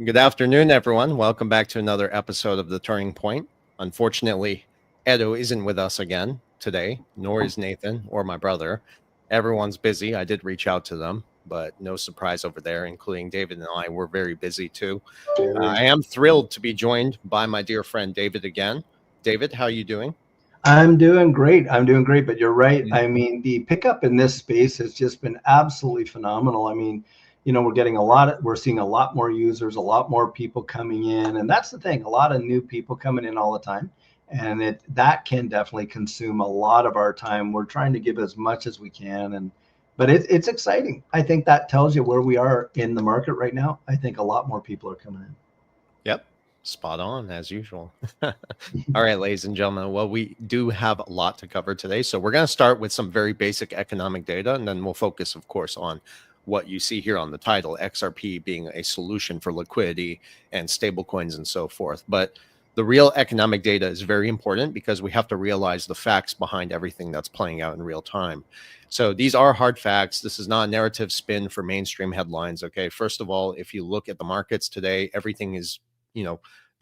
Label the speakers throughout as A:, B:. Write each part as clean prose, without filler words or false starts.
A: Good afternoon, everyone. Welcome back to another episode of The Turning Point. Unfortunately, Edo isn't with us again today, nor is Nathan or my brother. Everyone's busy. I did reach out to them, but no surprise over there, including David and I. We're very busy too. I am thrilled to be joined by my dear friend David again. David, how are you doing?
B: I'm doing great. But you're right. I mean, the pickup in this space has just been absolutely phenomenal. I mean, we're seeing a lot more users, a lot more people coming in. And that's the thing, a lot of new people coming in all the time. And that can definitely consume a lot of our time. We're trying to give as much as we can. But it's exciting. I think that tells you where we are in the market right now. I think a lot more people are coming in.
A: Yep. Spot on as usual. All right, ladies and gentlemen. Well, we do have a lot to cover today. So we're going to start with some very basic economic data, and then we'll focus, of course, on what you see here on the title, XRP being a solution for liquidity and stablecoins and so forth. But the real economic data is very important because we have to realize the facts behind everything that's playing out in real time. So these are hard facts. This is not a narrative spin for mainstream headlines. Okay. First of all, if you look at the markets today, everything is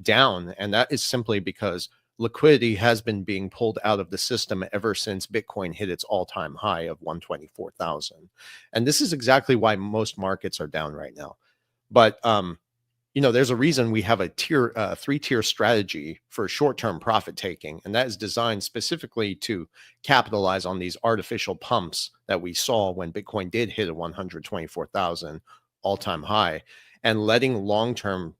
A: down, and that is simply because liquidity has been being pulled out of the system ever since Bitcoin hit its all-time high of 124,000. And this is exactly why most markets are down right now. But there's a reason we have a three-tier strategy for short-term profit taking, and that is designed specifically to capitalize on these artificial pumps that we saw when Bitcoin did hit a 124,000 all-time high, and letting long-term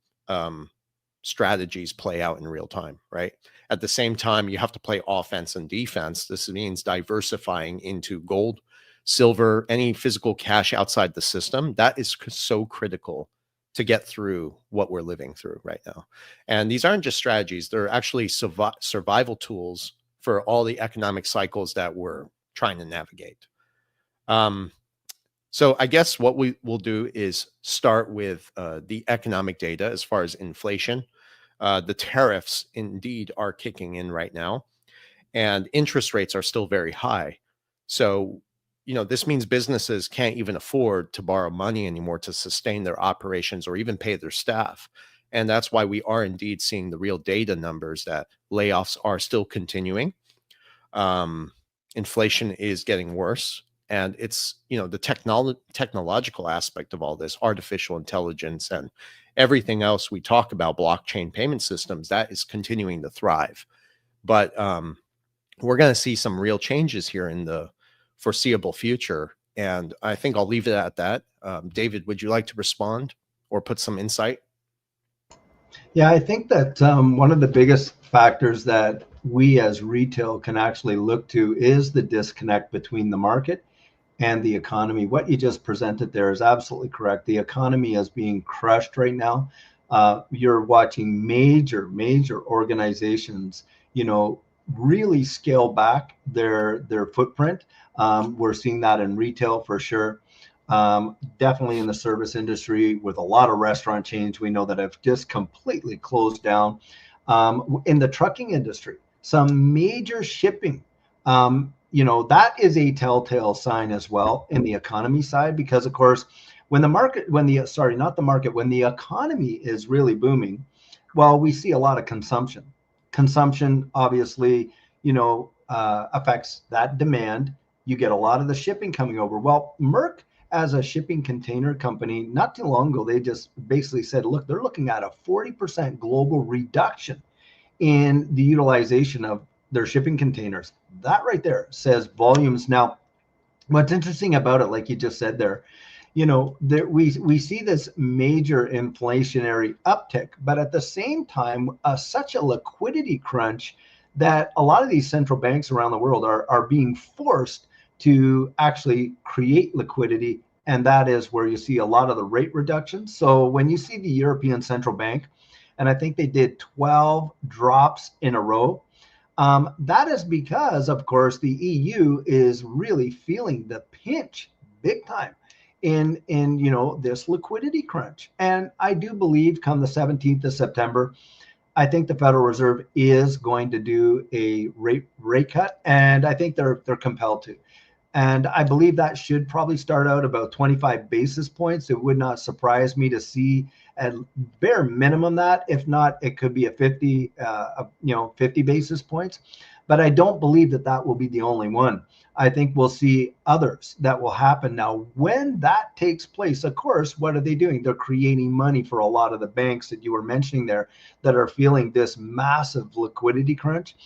A: strategies play out in real time, right? At the same time, you have to play offense and defense. This means diversifying into gold, silver, any physical cash outside the system. That is so critical to get through what we're living through right now. And these aren't just strategies, they're actually survival tools for all the economic cycles that we're trying to navigate. So I guess what we will do is start with the economic data as far as inflation. The tariffs indeed are kicking in right now, and interest rates are still very high. So, this means businesses can't even afford to borrow money anymore to sustain their operations or even pay their staff. And that's why we are indeed seeing the real data numbers that layoffs are still continuing. Inflation is getting worse. And it's, the technological aspect of all this, artificial intelligence and everything else we talk about, blockchain payment systems, that is continuing to thrive. But we're going to see some real changes here in the foreseeable future. And I think I'll leave it at that. David, would you like to respond or put some insight?
B: Yeah, I think that one of the biggest factors that we as retail can actually look to is the disconnect between the market and the economy. What you just presented there is absolutely correct. The economy is being crushed right now. You're watching major organizations, really scale back their footprint. We're seeing that in retail for sure. Definitely in the service industry with a lot of restaurant chains we know that have just completely closed down. In the trucking industry, some major shipping, that is a telltale sign as well in the economy side, because of course, when the economy is really booming, well, we see a lot of consumption. Consumption obviously, affects that demand. You get a lot of the shipping coming over. Well, Merck, as a shipping container company, not too long ago, they just basically said, look, they're looking at a 40% global reduction in the utilization of their shipping containers. That right there says volumes. Now, what's interesting about it, like you just said there, we see this major inflationary uptick, but at the same time, such a liquidity crunch that a lot of these central banks around the world are being forced to actually create liquidity. And that is where you see a lot of the rate reductions. So when you see the European Central Bank, and I think they did 12 drops in a row, that is because, of course, the EU is really feeling the pinch big time in this liquidity crunch. And I do believe come the 17th of September, I think the Federal Reserve is going to do a rate cut, and I think they're compelled to. And I believe that should probably start out about 25 basis points. It would not surprise me to see at bare minimum that. If not, it could be a 50, 50 basis points. But I don't believe that that will be the only one. I think we'll see others that will happen. Now, when that takes place, of course, what are they doing? They're creating money for a lot of the banks that you were mentioning there that are feeling this massive liquidity crunch.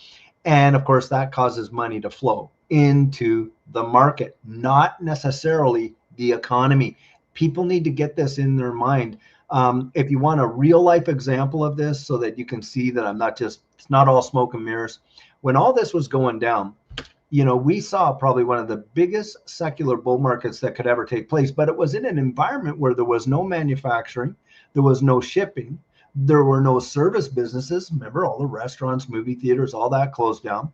B: And of course, that causes money to flow into the market, not necessarily the economy. People need to get this in their mind. If you want a real life example of this so that you can see that it's not all smoke and mirrors. When all this was going down, we saw probably one of the biggest secular bull markets that could ever take place, but it was in an environment where there was no manufacturing, there was no shipping, there were no service businesses. Remember, all the restaurants, movie theaters, all that closed down.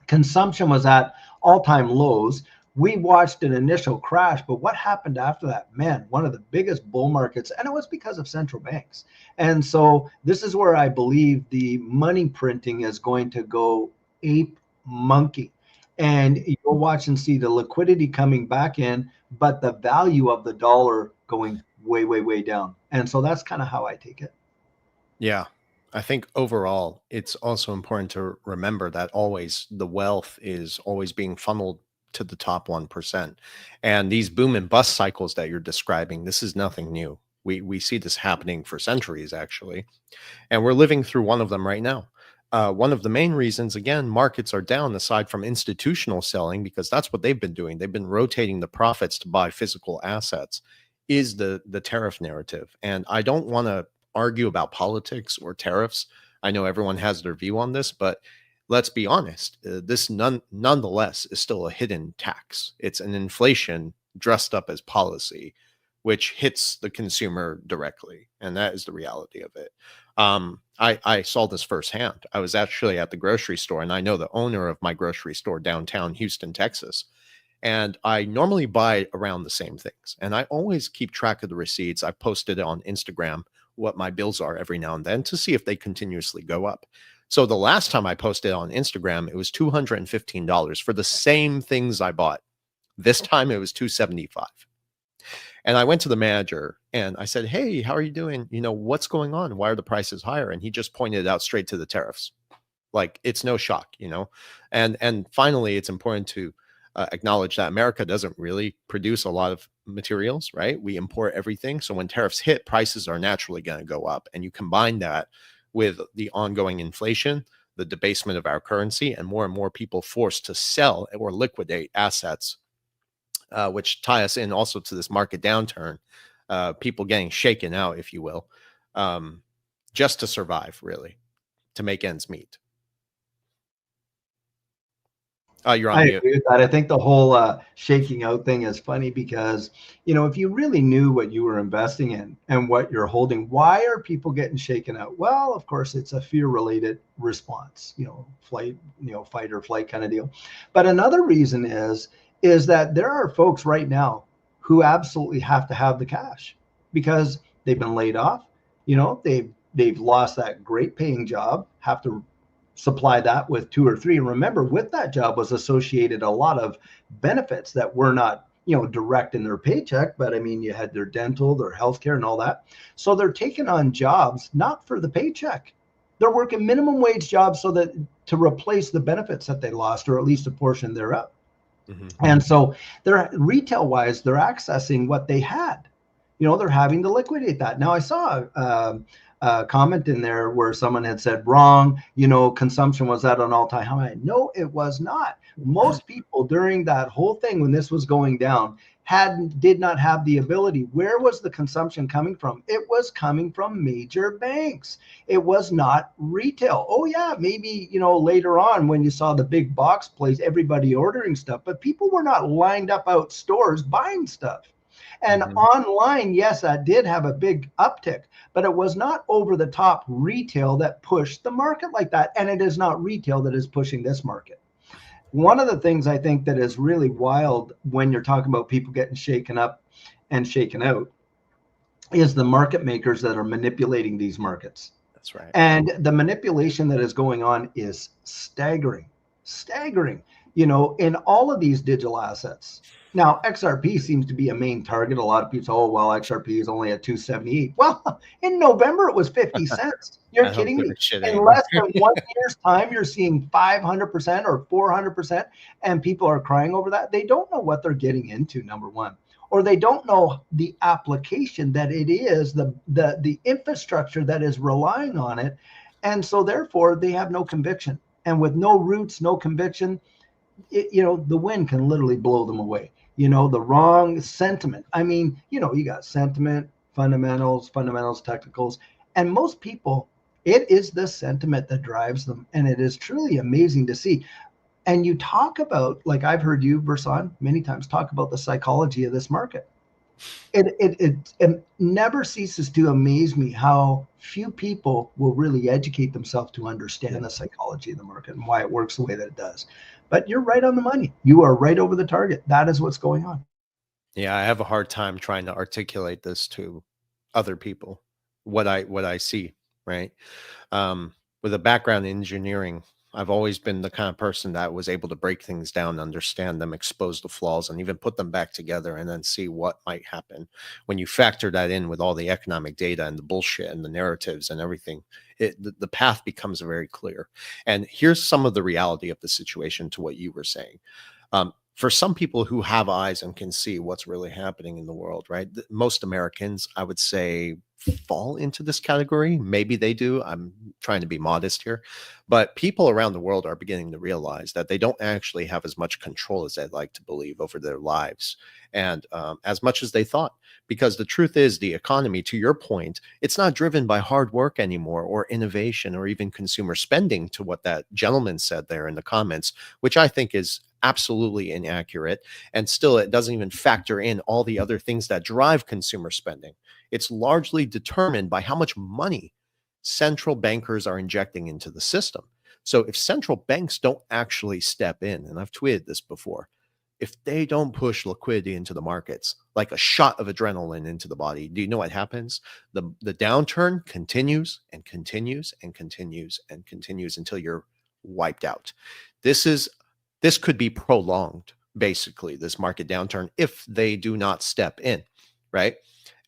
B: Consumption was at all-time lows. We watched an initial crash, but what happened after that? Man, one of the biggest bull markets, and it was because of central banks. And so this is where I believe the money printing is going to go ape monkey. And you'll watch and see the liquidity coming back in, but the value of the dollar going way, way, way down. And so that's kind of how I take it.
A: Yeah. I think overall, it's also important to remember that always the wealth is always being funneled to the top 1%. And these boom and bust cycles that you're describing, this is nothing new. We see this happening for centuries, actually. And we're living through one of them right now. One of the main reasons, again, markets are down, aside from institutional selling, because that's what they've been doing. They've been rotating the profits to buy physical assets, is the tariff narrative. And I don't want to argue about politics or tariffs. I know everyone has their view on this, but let's be honest. This nonetheless is still a hidden tax. It's an inflation dressed up as policy, which hits the consumer directly. And that is the reality of it. I saw this firsthand. I was actually at the grocery store, and I know the owner of my grocery store downtown Houston, Texas. And I normally buy around the same things. And I always keep track of the receipts. I posted it on Instagram what my bills are every now and then to see if they continuously go up. So the last time I posted on Instagram, it was $215 for the same things I bought. This time it was $275. And I went to the manager and I said, "Hey, how are you doing? What's going on? Why are the prices higher?" And he just pointed out straight to the tariffs. Like, it's no shock. And finally, it's important to acknowledge that America doesn't really produce a lot of materials, right? We import everything. So when tariffs hit, prices are naturally going to go up. And you combine that with the ongoing inflation, the debasement of our currency, and more people forced to sell or liquidate assets, which tie us in also to this market downturn, people getting shaken out, if you will, just to survive, really, to make ends meet. You're on
B: I
A: mute.
B: agree with that. I think the whole shaking out thing is funny because, if you really knew what you were investing in and what you're holding, why are people getting shaken out? Well, of course, it's a fear-related response, fight or flight kind of deal. But another reason is that there are folks right now who absolutely have to have the cash because they've been laid off. They've lost that great paying job, have to supply that with 2 or 3. And remember, with that job was associated a lot of benefits that were not, direct in their paycheck, but I mean, you had their dental, their healthcare, and all that. So they're taking on jobs not for the paycheck. They're working minimum wage jobs so that to replace the benefits that they lost, or at least a portion thereof. Mm-hmm. And so they're retail wise, they're accessing what they had. They're having to liquidate that. Now I saw a comment in there where someone had said wrong, consumption was at an all-time high. No, it was not. Most people during that whole thing, when this was going down, did not have the ability. Where was the consumption coming from? It was coming from major banks. It was not retail. Oh yeah, maybe, later on when you saw the big box place, everybody ordering stuff, but people were not lined up out stores buying stuff. And online, yes, that did have a big uptick, but it was not over the top retail that pushed the market like that. And it is not retail that is pushing this market. One of the things I think that is really wild when you're talking about people getting shaken up and shaken out is the market makers that are manipulating these markets.
A: That's right.
B: And the manipulation that is going on is staggering. in all of these digital assets. Now, XRP seems to be a main target. A lot of people say, oh, well, XRP is only at 278. Well, in November, it was 50 cents. You're
A: I don't
B: kidding
A: give
B: me.
A: a shit
B: In
A: anymore.
B: less than 1 year's time, you're seeing 500% or 400%, and people are crying over that. They don't know what they're getting into, number one, or they don't know the application that it is, the infrastructure that is relying on it. And so therefore, they have no conviction. And with no roots, no conviction, the wind can literally blow them away. The wrong sentiment. I mean, you got sentiment, fundamentals, technicals, and most people, it is the sentiment that drives them. And it is truly amazing to see. And you talk about, like I've heard you, Versan, many times talk about the psychology of this market. It never ceases to amaze me how few people will really educate themselves to understand the psychology of the market and why it works the way that it does. But you're right on the money. You are right over the target. That is what's going on.
A: Yeah, I have a hard time trying to articulate this to other people, what I see, right? With a background in engineering, I've always been the kind of person that was able to break things down, understand them, expose the flaws, and even put them back together and then see what might happen. When you factor that in with all the economic data and the bullshit and the narratives and everything, the path becomes very clear. And here's some of the reality of the situation to what you were saying. For some people who have eyes and can see what's really happening in the world, right? Most Americans, I would say, fall into this category. Maybe they do. I'm trying to be modest here. But people around the world are beginning to realize that they don't actually have as much control as they'd like to believe over their lives, and as much as they thought. Because the truth is, the economy, to your point, it's not driven by hard work anymore, or innovation, or even consumer spending, to what that gentleman said there in the comments, which I think is absolutely inaccurate. And still, it doesn't even factor in all the other things that drive consumer spending. It's largely determined by how much money central bankers are injecting into the system. So if central banks don't actually step in, and I've tweeted this before, if they don't push liquidity into the markets like a shot of adrenaline into the body, do you know what happens? The downturn continues and continues and continues and continues until you're wiped out. This could be prolonged, basically, this market downturn, if they do not step in, right?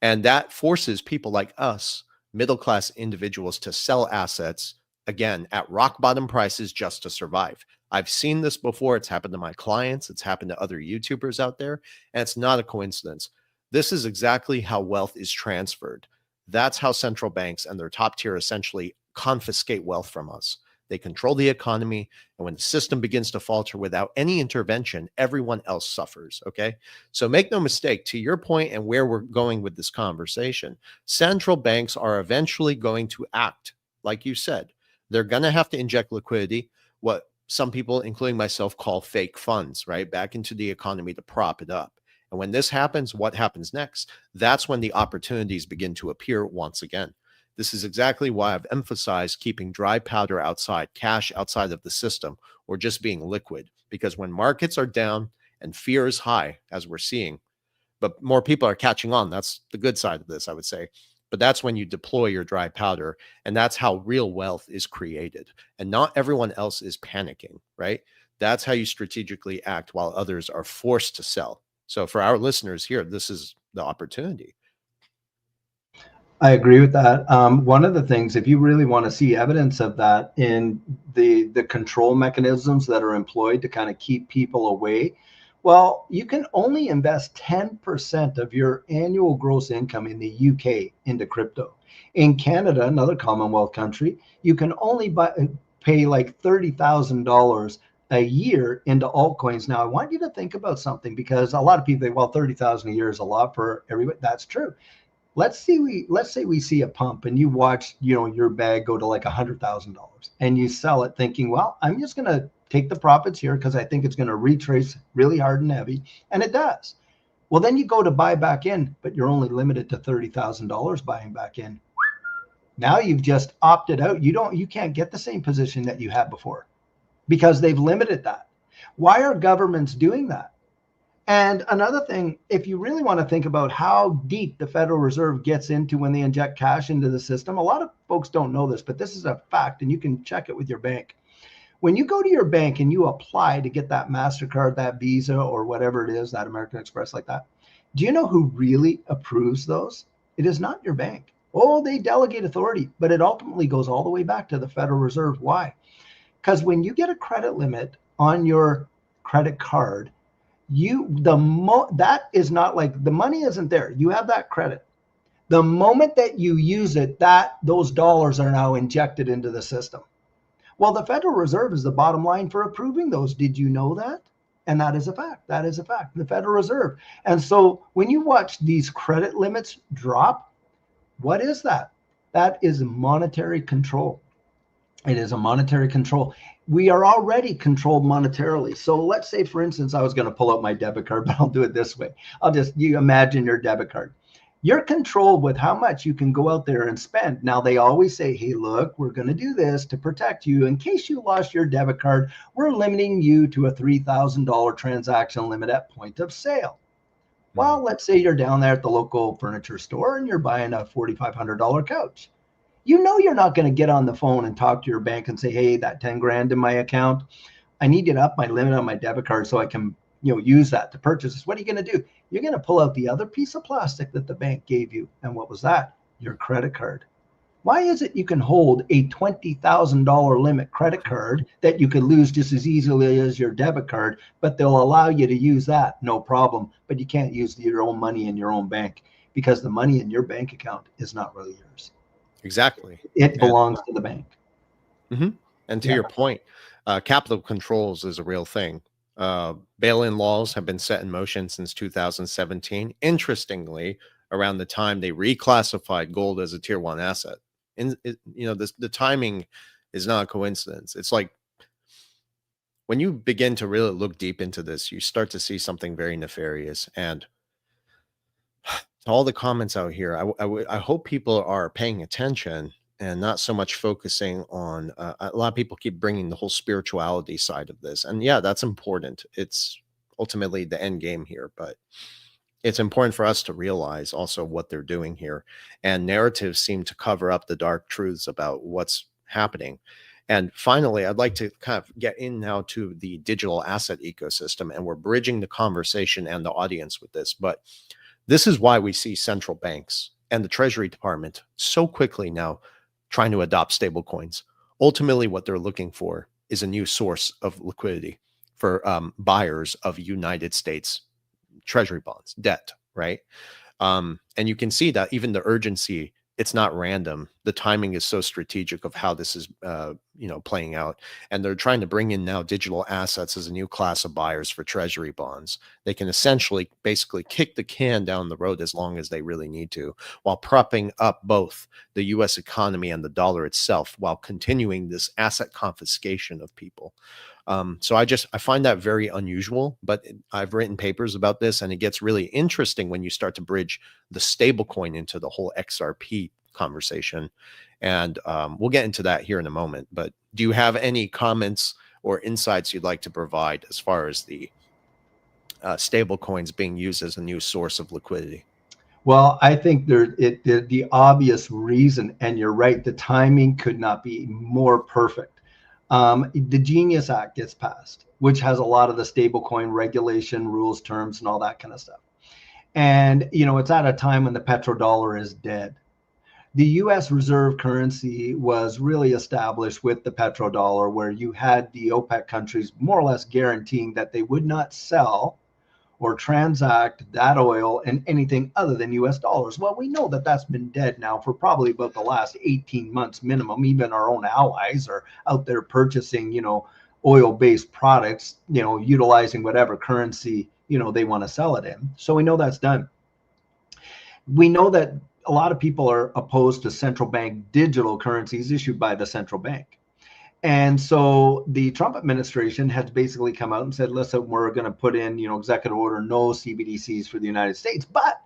A: And that forces people like us, middle-class individuals, to sell assets, again, at rock bottom prices just to survive. I've seen this before. It's happened to my clients. It's happened to other YouTubers out there. And it's not a coincidence. This is exactly how wealth is transferred. That's how central banks and their top tier essentially confiscate wealth from us. They control the economy, and when the system begins to falter without any intervention, everyone else suffers, okay? So make no mistake, to your point and where we're going with this conversation, central banks are eventually going to act, like you said. They're going to have to inject liquidity, what some people, including myself, call fake funds, right, back into the economy to prop it up. And when this happens, what happens next? That's when the opportunities begin to appear once again. This is exactly why I've emphasized keeping dry powder outside, cash outside of the system, or just being liquid. Because when markets are down and fear is high, as we're seeing, but more people are catching on, that's the good side of this, I would say. But that's when you deploy your dry powder, and that's how real wealth is created. And not everyone else is panicking, right? That's how you strategically act while others are forced to sell. So for our listeners here, this is the opportunity.
B: I agree with that. One of the things, if you really want to see evidence of that in the control mechanisms that are employed to kind of keep people away, well, you can only invest 10% of your annual gross income in the UK into crypto. In Canada, another Commonwealth country, you can only pay like $30,000 a year into altcoins. Now, I want you to think about something, because a lot of people think, well, 30,000 a year is a lot for everybody. That's true. Let's say we see a pump and you watch, your bag go to like $100,000, and you sell it thinking, well, I'm just going to take the profits here because I think it's going to retrace really hard and heavy. And it does. Well, then you go to buy back in, but you're only limited to $30,000 buying back in. Now you've just opted out. You can't get the same position that you had before because they've limited that. Why are governments doing that? And another thing, if you really want to think about how deep the Federal Reserve gets into when they inject cash into the system, a lot of folks don't know this, but this is a fact, and you can check it with your bank. When you go to your bank and you apply to get that MasterCard, that Visa, or whatever it is, that American Express like that, do you know who really approves those? It is not your bank. Oh, they delegate authority, but it ultimately goes all the way back to the Federal Reserve. Why? Because when you get a credit limit on your credit card, that is not like the money isn't there. You have that credit. The moment that you use it, those dollars are now injected into the system. Well, the Federal Reserve is the bottom line for approving those. Did you know that? And that is a fact. That is a fact. The Federal Reserve. And so when you watch these credit limits drop, what is that? That is monetary control. It is a monetary control. We are already controlled monetarily. So let's say, for instance, I was going to pull out my debit card, but I'll do it this way. You imagine your debit card. You're controlled with how much you can go out there and spend. Now, they always say, hey, look, we're going to do this to protect you. In case you lost your debit card, we're limiting you to a $3,000 transaction limit at point of sale. Well, let's say you're down there at the local furniture store and you're buying a $4,500 couch. You know you're not going to get on the phone and talk to your bank and say, hey, that 10 grand in my account, I need you to up my limit on my debit card so I can use that to purchase this. What are you going to do? You're going to pull out the other piece of plastic that the bank gave you. And what was that? Your credit card. Why is it you can hold a $20,000 limit credit card that you could lose just as easily as your debit card, but they'll allow you to use that, no problem, but you can't use your own money in your own bank because the money in your bank account is not really yours.
A: Exactly.
B: It belongs to the bank.
A: Mm-hmm. And to your point, capital controls is a real thing. Bail-in laws have been set in motion since 2017. Interestingly, around the time they reclassified gold as a tier 1 asset. The timing is not a coincidence. It's like when you begin to really look deep into this, you start to see something very nefarious. And to all the comments out here, I hope people are paying attention and not so much focusing on a lot of people keep bringing the whole spirituality side of this. And yeah, that's important. It's ultimately the end game here, but it's important for us to realize also what they're doing here. And narratives seem to cover up the dark truths about what's happening. And finally, I'd like to kind of get in now to the digital asset ecosystem, and we're bridging the conversation and the audience with this. But this is why we see central banks and the Treasury Department so quickly now trying to adopt stablecoins. Ultimately, what they're looking for is a new source of liquidity for buyers of United States Treasury bonds, debt, right? And you can see that even the urgency, it's not random. The timing is so strategic of how this is, playing out. And they're trying to bring in now digital assets as a new class of buyers for Treasury bonds. They can essentially basically kick the can down the road as long as they really need to, while propping up both the U.S. economy and the dollar itself, while continuing this asset confiscation of people. So I find that very unusual, but I've written papers about this, and it gets really interesting when you start to bridge the stablecoin into the whole XRP conversation. And we'll get into that here in a moment. But do you have any comments or insights you'd like to provide as far as the stablecoins being used as a new source of liquidity?
B: Well, I think the obvious reason, and you're right, the timing could not be more perfect. The Genius Act gets passed, which has a lot of the stablecoin regulation, rules, terms, and all that kind of stuff. And, it's at a time when the petrodollar is dead. The U.S. reserve currency was really established with the petrodollar, where you had the OPEC countries more or less guaranteeing that they would not sell or transact that oil in anything other than U.S. dollars. Well, we know that that's been dead now for probably about the last 18 months minimum. Even our own allies are out there purchasing, oil-based products, utilizing whatever currency, they want to sell it in. So we know that's done. We know that a lot of people are opposed to central bank digital currencies issued by the central bank. And so the Trump administration has basically come out and said, listen, we're going to put in, executive order, no CBDCs for the United States. But,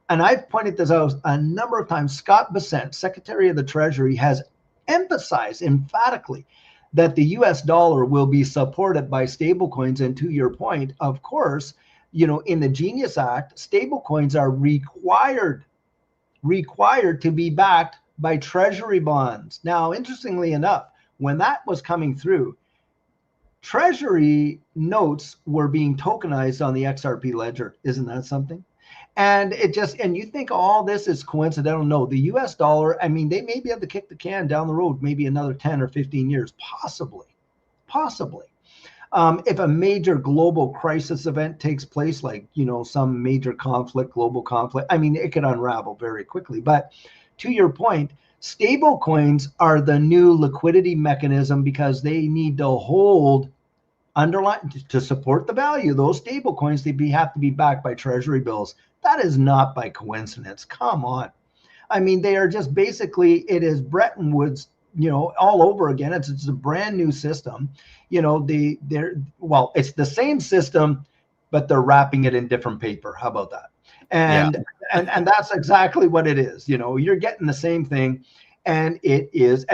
B: and I've pointed this out a number of times, Scott Bessent, Secretary of the Treasury, has emphasized emphatically that the US dollar will be supported by stablecoins. And to your point, of course, in the Genius Act, stablecoins are required to be backed by Treasury bonds. Now, interestingly enough, when that was coming through, Treasury notes were being tokenized on the XRP ledger. Isn't that something? And it just, and you think all this is coincidental? No, the US dollar, I mean, they may be able to kick the can down the road, maybe another 10 or 15 years, possibly, possibly. If a major global crisis event takes place, like, some major conflict, global conflict, I mean, it could unravel very quickly. But to your point, stable coins are the new liquidity mechanism because they need to hold underline to support the value. Those stable coins, have to be backed by treasury bills. That is not by coincidence. Come on. I mean, they are just basically, it is Bretton Woods, all over again. It's a brand new system. It's the same system, but they're wrapping it in different paper. How about that? And
A: Yeah.
B: and that's exactly what it is. You're getting the same thing, and it is.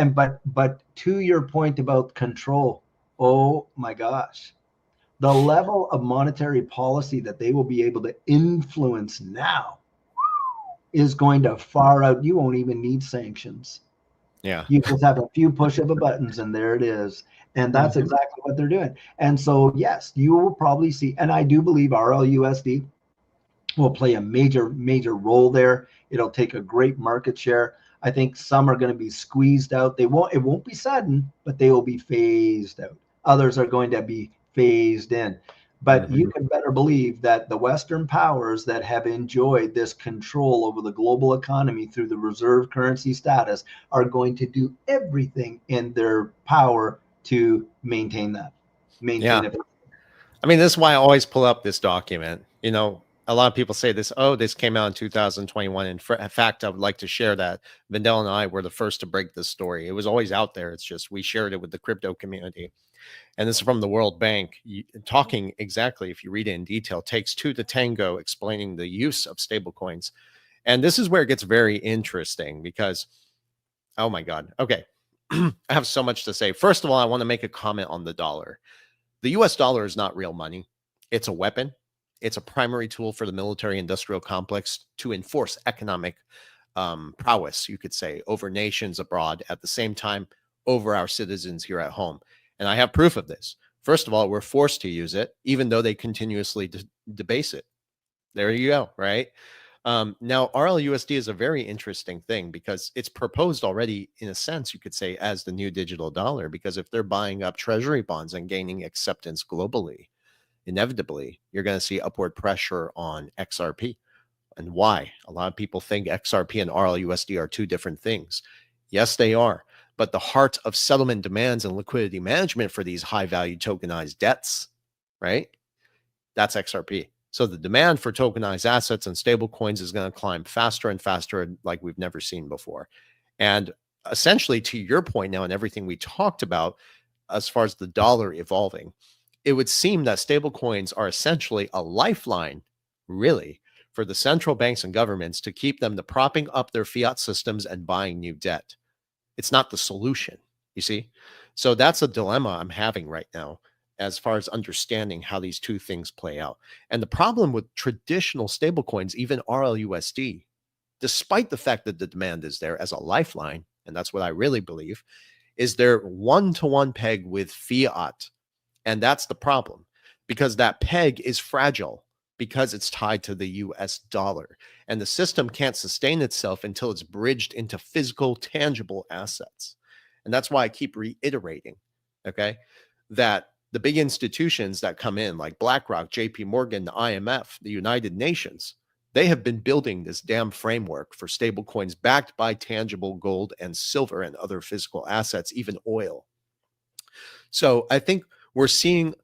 B: But to your point about control, oh my gosh, the level of monetary policy that they will be able to influence now is going to far out. You won't even need sanctions.
A: Yeah.
B: You just have a few push of a buttons and there it is. And that's exactly what they're doing. And so, yes, you will probably see, and I do believe RLUSD will play a major, major role there. It'll take a great market share. I think some are going to be squeezed out. It won't be sudden, but they will be phased out. Others are going to be phased in. But you can better believe that the Western powers that have enjoyed this control over the global economy through the reserve currency status are going to do everything in their power to maintain that.
A: Yeah.
B: It.
A: I mean, this is why I always pull up this document. A lot of people say this, oh, this came out in 2021. In fact, I would like to share that Vendel and I were the first to break this story. It was always out there. It's just we shared it with the crypto community. And this is from the World Bank, talking exactly, if you read it in detail, takes two to tango, explaining the use of stablecoins. And this is where it gets very interesting because, oh my God. Okay. I have so much to say. First of all, I want to make a comment on the dollar. The US dollar is not real money. It's a weapon. It's a primary tool for the military industrial complex to enforce economic prowess, you could say, over nations abroad, at the same time, over our citizens here at home. And I have proof of this. First of all, we're forced to use it, even though they continuously debase it. There you go, right? Now, RLUSD is a very interesting thing because it's proposed already, in a sense, you could say, as the new digital dollar, because if they're buying up treasury bonds and gaining acceptance globally, inevitably, you're going to see upward pressure on XRP. And why? A lot of people think XRP and RLUSD are two different things. Yes, they are. But the heart of settlement demands and liquidity management for these high value tokenized debts, right? That's XRP. So the demand for tokenized assets and stable coins is going to climb faster and faster, like we've never seen before. And essentially, to your point now and everything we talked about, as far as the dollar evolving, it would seem that stable coins are essentially a lifeline, really, for the central banks and governments to keep them to propping up their fiat systems and buying new debt. It's not the solution, you see? So that's a dilemma I'm having right now as far as understanding how these two things play out. And the problem with traditional stablecoins, even RLUSD, despite the fact that the demand is there as a lifeline, and that's what I really believe, is they're one-to-one peg with fiat. And that's the problem, because that peg is fragile because it's tied to the US dollar. And the system can't sustain itself until it's bridged into physical, tangible assets. And that's why I keep reiterating, okay, that the big institutions that come in, like BlackRock, JP Morgan, the IMF, the United Nations, they have been building this damn framework for stablecoins backed by tangible gold and silver and other physical assets, even oil. So I think we're seeing,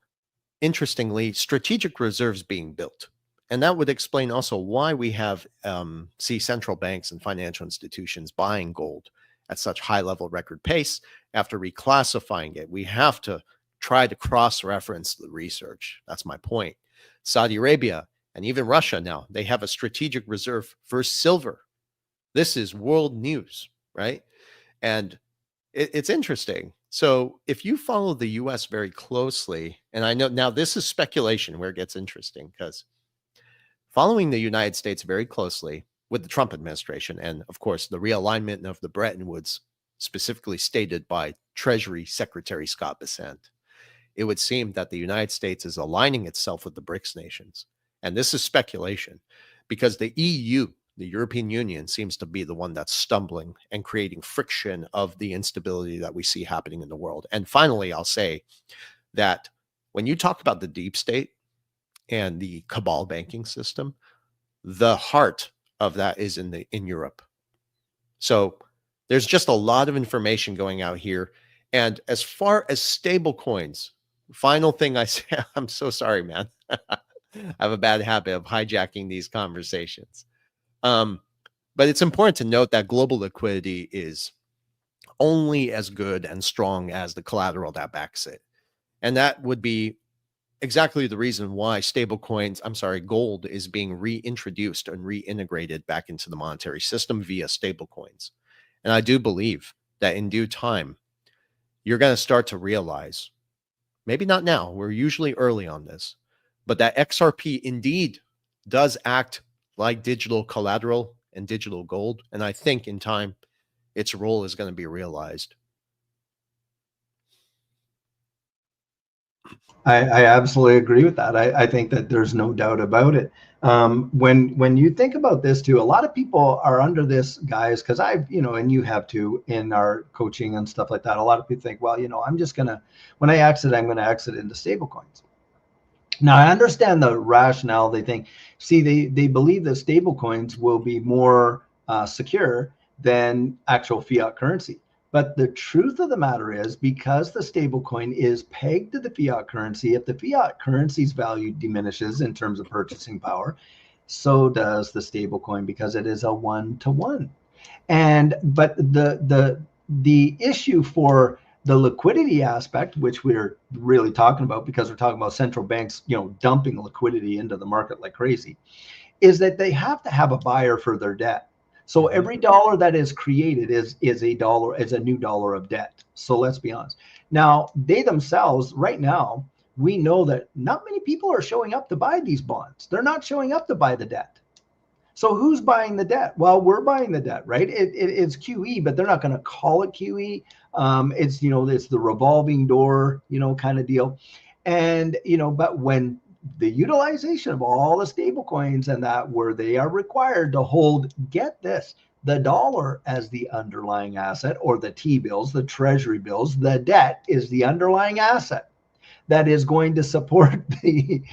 A: interestingly, strategic reserves being built. And that would explain also why we have see central banks and financial institutions buying gold at such high level record pace after reclassifying it. We have to try to cross-reference the research. That's my point. Saudi Arabia and even Russia now, they have a strategic reserve for silver. This is world news, right? And it's interesting. So if you follow the US very closely, and I know now this is speculation where it gets interesting, because following the United States very closely with the Trump administration, and of course, the realignment of the Bretton Woods, specifically stated by Treasury Secretary Scott Bessent, it would seem that the United States is aligning itself with the BRICS nations. And this is speculation because the EU, the European Union, seems to be the one that's stumbling and creating friction of the instability that we see happening in the world. And finally, I'll say that when you talk about the deep state and the cabal banking system, the heart of that is in Europe. So there's just a lot of information going out here. And as far as stable coins, final thing I say, I'm so sorry, man. I have a bad habit of hijacking these conversations. But it's important to note that global liquidity is only as good and strong as the collateral that backs it. And that would be exactly the reason why gold is being reintroduced and reintegrated back into the monetary system via stablecoins. And I do believe that in due time, you're going to start to realize, maybe not now, we're usually early on this, but that XRP indeed does act like digital collateral and digital gold. And I think in time, its role is going to be realized.
B: I absolutely agree with that. I think that there's no doubt about it. When you think about this too, a lot of people are under this, guys, because I've, and you have too in our coaching and stuff like that. A lot of people think, well, I'm just going to, when I exit, I'm going to exit into stablecoins. Now, I understand the rationale. They think, see, they believe that stablecoins will be more secure than actual fiat currency. But the truth of the matter is, because the stablecoin is pegged to the fiat currency, if the fiat currency's value diminishes in terms of purchasing power, so does the stablecoin, because it is a one-to-one. But the issue for the liquidity aspect, which we're really talking about because we're talking about central banks, dumping liquidity into the market like crazy, is that they have to have a buyer for their debt. So every dollar that is created is a new dollar of debt. So let's be honest. Now, they themselves, right now, we know that not many people are showing up to buy these bonds. They're not showing up to buy the debt. So who's buying the debt? Well, we're buying the debt, right? It's QE, but they're not going to call it QE. It's the revolving door, kind of deal. And, but when the utilization of all the stable coins and that, where they are required to hold, get this, the dollar as the underlying asset, or the T-bills, the treasury bills, the debt is the underlying asset that is going to support the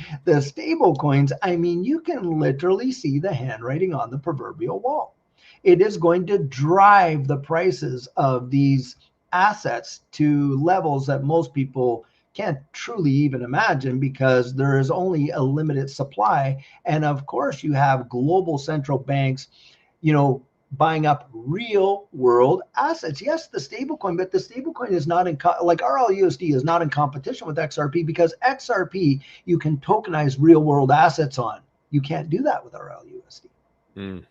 B: stable coins. I mean, you can literally see the handwriting on the proverbial wall. It is going to drive the prices of these assets to levels that most people can't truly even imagine, because there is only a limited supply. And of course, you have global central banks, buying up real world assets. Yes, the stablecoin, but the stablecoin is not like RLUSD is not in competition with XRP, because XRP you can tokenize real world assets on. You can't do that with RLUSD.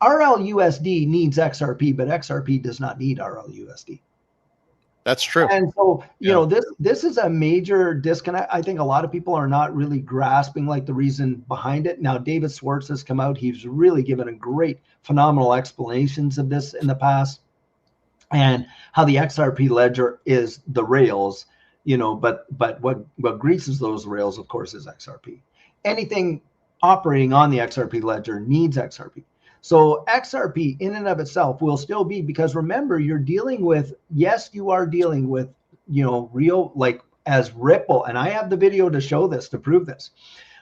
B: RLUSD needs XRP, but XRP does not need RLUSD.
A: That's true.
B: And so, this is a major disconnect. I think a lot of people are not really grasping like the reason behind it. Now, David Schwartz has come out. He's really given a great, phenomenal explanations of this in the past, and how the XRP ledger is the rails, but what greases those rails, of course, is XRP. Anything operating on the XRP ledger needs XRP. So XRP in and of itself will still be, because remember, you're dealing with, yes, you are dealing with, real, like as Ripple, and I have the video to show this, to prove this.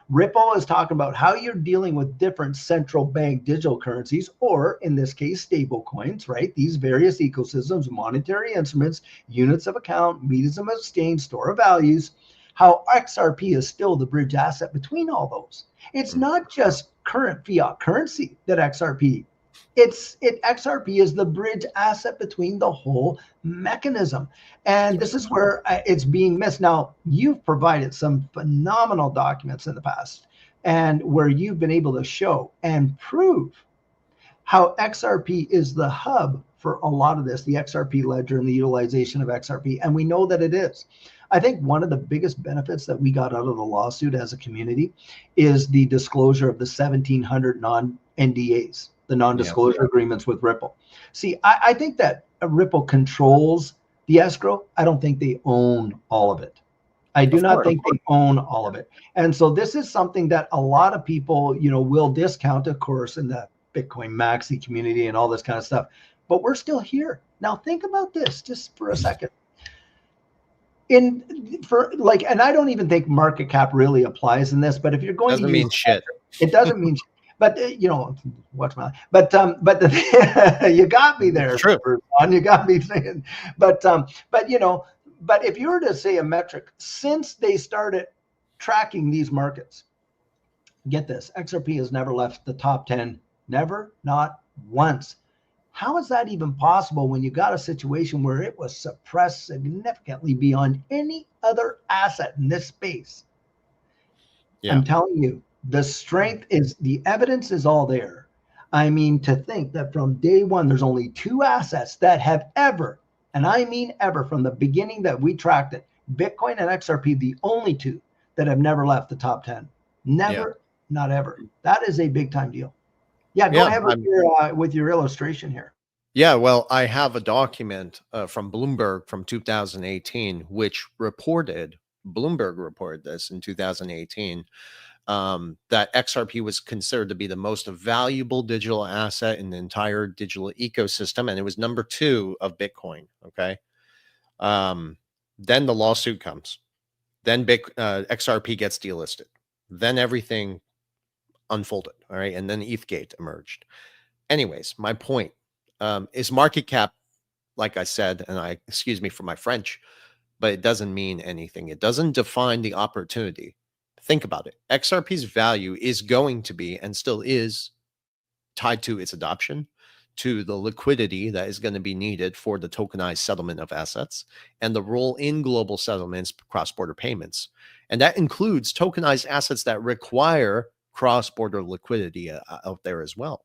B: Ripple is talking about how you're dealing with different central bank digital currencies, or in this case, stable coins, right? These various ecosystems, monetary instruments, units of account, mediums of exchange, store of values, how XRP is still the bridge asset between all those. It's not just current fiat currency that XRP, XRP is the bridge asset between the whole mechanism. And this is where it's being missed. Now, you've provided some phenomenal documents in the past, and where you've been able to show and prove how XRP is the hub for a lot of this, the XRP ledger and the utilization of XRP. And we know that it is. I think one of the biggest benefits that we got out of the lawsuit as a community is the disclosure of the 1,700 non-NDAs, the non-disclosure agreements with Ripple. See, I think that Ripple controls the escrow. I don't think they own all of it. I do
A: Of
B: not
A: course.
B: think they own all of it. And so this is something that a lot of people, will discount, of course, in the Bitcoin maxi community and all this kind of stuff. But we're still here. Now think about this just for a second. And I don't even think market cap really applies in this, but if you're going
A: Doesn't
B: to
A: mean
B: use
A: shit.
B: it doesn't mean, but watch my, but you got me
A: It's
B: there,
A: true.
B: Versan, you got me saying, but if you were to say a metric since they started tracking these markets, get this, XRP has never left the top 10, never, not once. How is that even possible when you got a situation where it was suppressed significantly beyond any other asset in this space?
A: Yeah.
B: I'm telling you, the strength is, the evidence is all there. I mean, to think that from day one, there's only two assets that have ever, and I mean ever, from the beginning that we tracked it, Bitcoin and XRP, the only two that have never left the top 10. Never, not ever. That is a big time deal. Yeah, go
A: Yeah.
B: ahead with your illustration here.
A: Yeah, well, I have a document from Bloomberg from 2018, which Bloomberg reported this in 2018, that XRP was considered to be the most valuable digital asset in the entire digital ecosystem, and it was number 2 of Bitcoin. Okay, then the lawsuit comes, then XRP gets delisted, then everything unfolded. All right, and then ETHgate emerged. Anyways, my point is market cap, like I said, and I excuse me for my French, but it doesn't mean anything. It doesn't define the opportunity. Think about it. XRP's value is going to be, and still is, tied to its adoption, to the liquidity that is going to be needed for the tokenized settlement of assets, and the role in global settlements, cross-border payments. And that includes tokenized assets that require cross-border liquidity out there as well.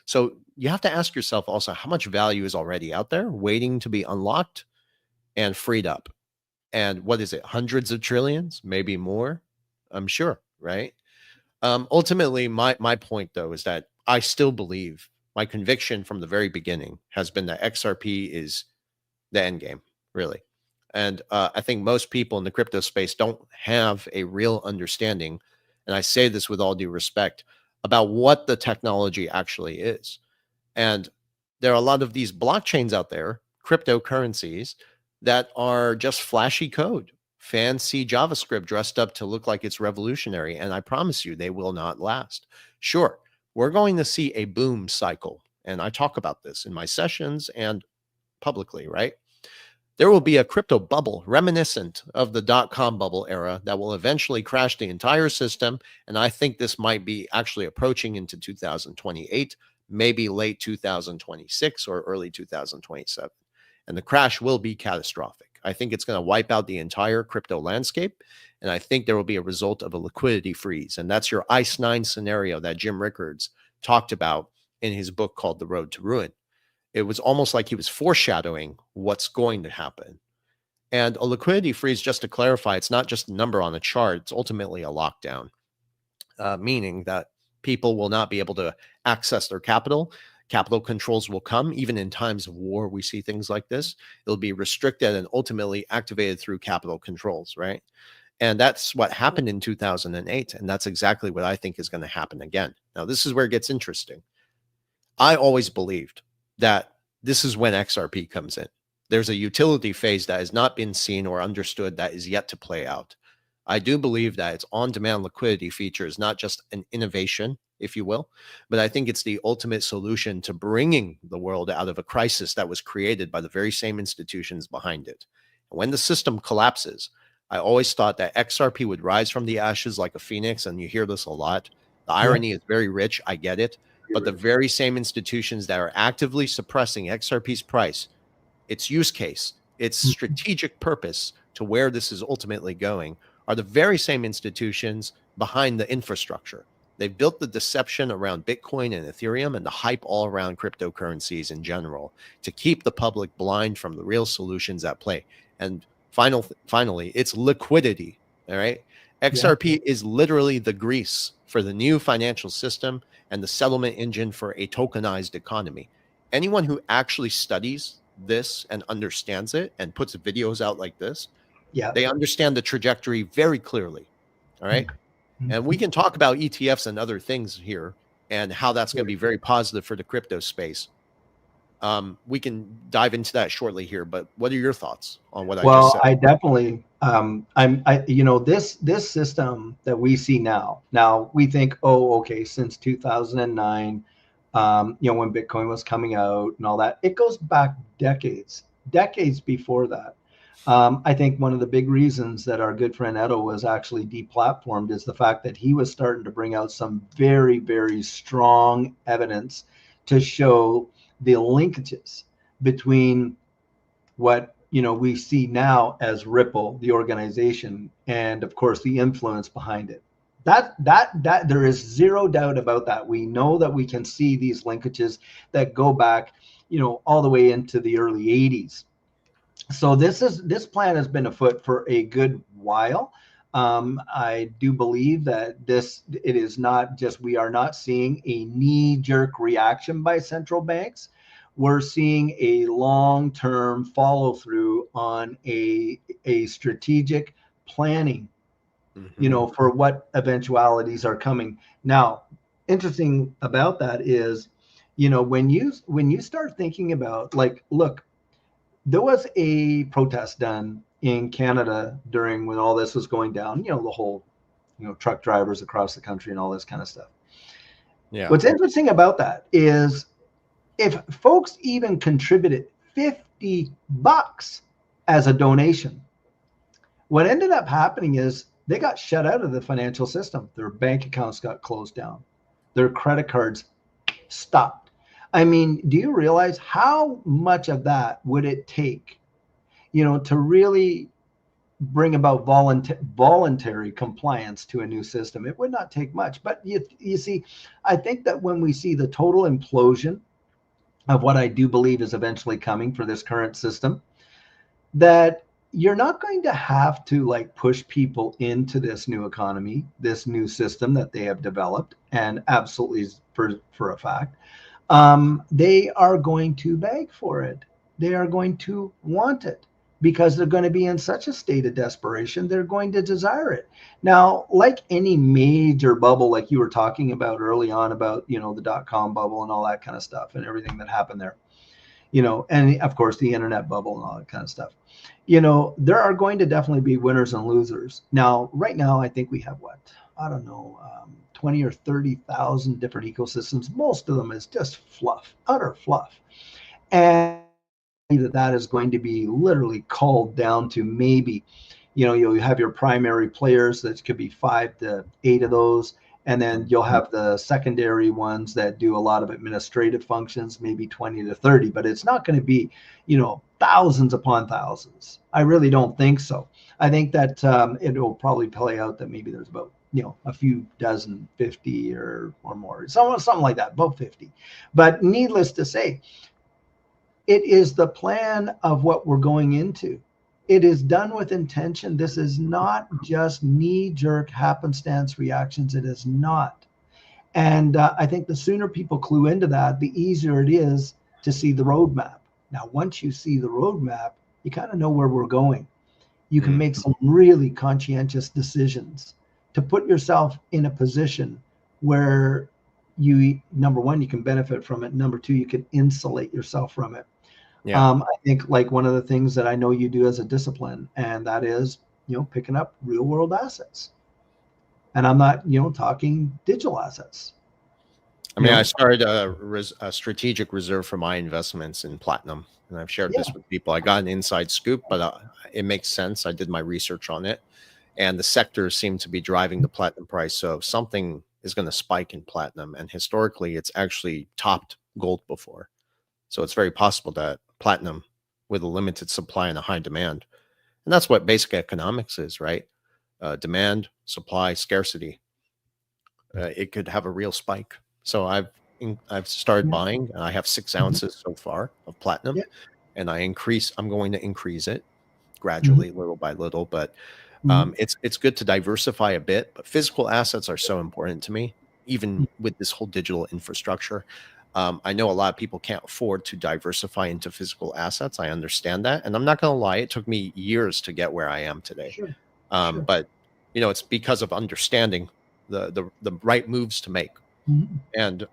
A: So you have to ask yourself also, how much value is already out there waiting to be unlocked and freed up? And what is it? Hundreds of trillions, maybe more, I'm sure, right? Ultimately, my point, though, is that I still believe, my conviction from the very beginning has been that XRP is the end game, really. And I think most people in the crypto space don't have a real understanding, and I say this with all due respect, about what the technology actually is. And there are a lot of these blockchains out there, cryptocurrencies, that are just flashy code, fancy JavaScript dressed up to look like it's revolutionary. And I promise you, they will not last. Sure, we're going to see a boom cycle. And I talk about this in my sessions and publicly, right? There will be a crypto bubble reminiscent of the dot-com bubble era that will eventually crash the entire system. And I think this might be actually approaching into 2028, maybe late 2026 or early 2027. And the crash will be catastrophic. I think it's going to wipe out the entire crypto landscape. And I think there will be a result of a liquidity freeze. And that's your ICE 9 scenario that Jim Rickards talked about in his book called The Road to Ruin. It was almost like he was foreshadowing what's going to happen. And a liquidity freeze, just to clarify, it's not just a number on a chart. It's ultimately a lockdown, meaning that people will not be able to access their capital. Capital controls will come. Even in times of war, we see things like this. It'll be restricted and ultimately activated through capital controls, right? And that's what happened in 2008. And that's exactly what I think is going to happen again. Now, this is where it gets interesting. I always believed that this is when XRP comes in. There's a utility phase that has not been seen or understood that is yet to play out. I do believe that its on-demand liquidity feature is not just an innovation, if you will, but I think it's the ultimate solution to bringing the world out of a crisis that was created by the very same institutions behind it. And when the system collapses, I always thought that XRP would rise from the ashes like a phoenix, and you hear this a lot. The irony is very rich, I get it, but the very same institutions that are actively suppressing XRP's price, its use case, its strategic purpose to where this is ultimately going, are the very same institutions behind the infrastructure. They've built the deception around Bitcoin and Ethereum and the hype all around cryptocurrencies in general to keep the public blind from the real solutions at play. And finally, it's liquidity. All right. XRP is literally the grease for the new financial system and the settlement engine for a tokenized economy. Anyone who actually studies this and understands it and puts videos out like this
B: Yeah.
A: They understand the trajectory very clearly. All right.
B: Mm-hmm.
A: And we can talk about ETFs and other things here and how that's going to be very positive for the crypto space. We can dive into that shortly here, but what are your thoughts on what I just
B: Well,
A: said?
B: I definitely, this system that we see now we think, oh, okay, since 2009, when Bitcoin was coming out and all that, it goes back decades before that. I think one of the big reasons that our good friend Edo was actually deplatformed is the fact that he was starting to bring out some very, very strong evidence to show the linkages between what we see now as Ripple, the organization, and of course the influence behind it. That there is zero doubt about that. We know that we can see these linkages that go back, all the way into the early 80s. So this plan has been afoot for a good while. I do believe that it is not just, we are not seeing a knee-jerk reaction by central banks. We're seeing a long-term follow-through on a strategic planning, for what eventualities are coming. Now, interesting about that is, when you start thinking about, like, look, there was a protest done in Canada during when all this was going down, the whole, truck drivers across the country and all this kind of stuff.
A: Yeah.
B: What's interesting about that is if folks even contributed $50 as a donation, what ended up happening is they got shut out of the financial system. Their bank accounts got closed down. Their credit cards stopped. I mean, do you realize how much of that would it take, to really bring about voluntary compliance to a new system? It would not take much. But you see, I think that when we see the total implosion of what I do believe is eventually coming for this current system, that you're not going to have to like push people into this new economy, this new system that they have developed, and absolutely for a fact, they are going to beg for it. They are going to want it because they're going to be in such a state of desperation. They're going to desire it. Now, like any major bubble, like you were talking about early on about, the dot-com bubble and all that kind of stuff and everything that happened there, and of course the internet bubble and all that kind of stuff, there are going to definitely be winners and losers. Now, right now, I think we have I don't know, 20 or 30,000 different ecosystems. Most of them is just fluff, utter fluff. And that is going to be literally culled down to maybe, you'll have your primary players, that could be 5 to 8 of those. And then you'll have the secondary ones that do a lot of administrative functions, maybe 20 to 30, but it's not going to be, thousands upon thousands. I really don't think so. I think that it will probably play out that maybe there's about, a few dozen, 50 or more, something like that, about 50. But needless to say, it is the plan of what we're going into. It is done with intention. This is not just knee-jerk happenstance reactions. It is not. And I think the sooner people clue into that, the easier it is to see the roadmap. Now, once you see the roadmap, you kind of know where we're going. You can make some really conscientious decisions to put yourself in a position where you, number one, you can benefit from it. Number two, you can insulate yourself from it.
A: Yeah.
B: I think like one of the things that I know you do as a discipline, and that is, picking up real world assets. And I'm not, talking digital assets.
A: I mean, I started a strategic reserve for my investments in platinum, and I've shared this with people. I got an inside scoop, but it makes sense. I did my research on it, and the sectors seem to be driving the platinum price. So something is going to spike in platinum, and historically, it's actually topped gold before. So it's very possible that platinum, with a limited supply and a high demand, and that's what basic economics is, right? Demand, supply, scarcity. It could have a real spike. So I've started buying. I have 6 ounces so far of platinum, and I'm going to increase it gradually, little by little. But it's good to diversify a bit. But physical assets are so important to me, even with this whole digital infrastructure. I know a lot of people can't afford to diversify into physical assets. I understand that. And I'm not going to lie, it took me years to get where I am today.
B: Sure.
A: But, you know, it's because of understanding the right moves to make.
B: Mhm.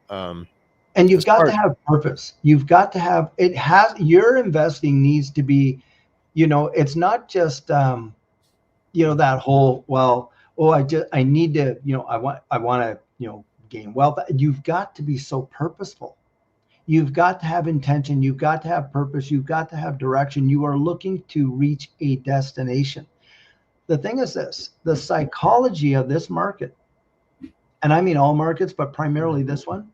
A: And
B: you've
A: as
B: got
A: far
B: to
A: as,
B: have purpose. You've got to have, it has, your investing needs to be, you know, it's not just, you know, that whole, well, oh, I need to, you know, I want to, you know, gain wealth. You've got to be so purposeful. You've got to have intention. You've got to have purpose. You've got to have direction. You are looking to reach a destination. The thing is this, the psychology of this market, and I mean all markets, but primarily this one,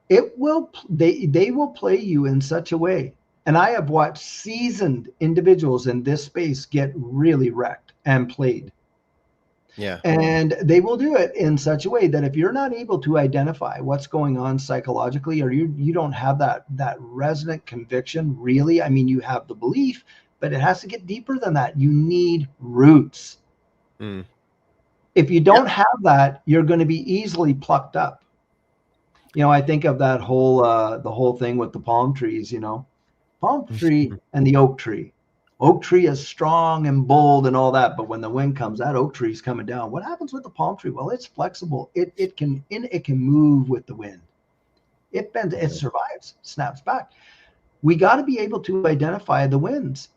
B: it will, they will play you in such a way. And I have watched seasoned individuals in this space get really wrecked and played.
A: yeah,
B: And they will do it in such a way that if you're not able to identify what's going on psychologically, or you don't have that resonant conviction, really, I mean, you have the belief, but it has to get deeper than that. You need roots.
A: mm,
B: If you
A: yeah,
B: don't have that, you're going to be easily plucked up. You know, I think of that whole the whole thing with the palm trees, you know, palm tree and the oak tree. Oak tree is strong and bold and all that, but when the wind comes, that oak tree is coming down. What happens with the palm tree? Well, it's flexible. It can move with the wind. It bends, it survives, snaps back. We got to be able to identify the winds.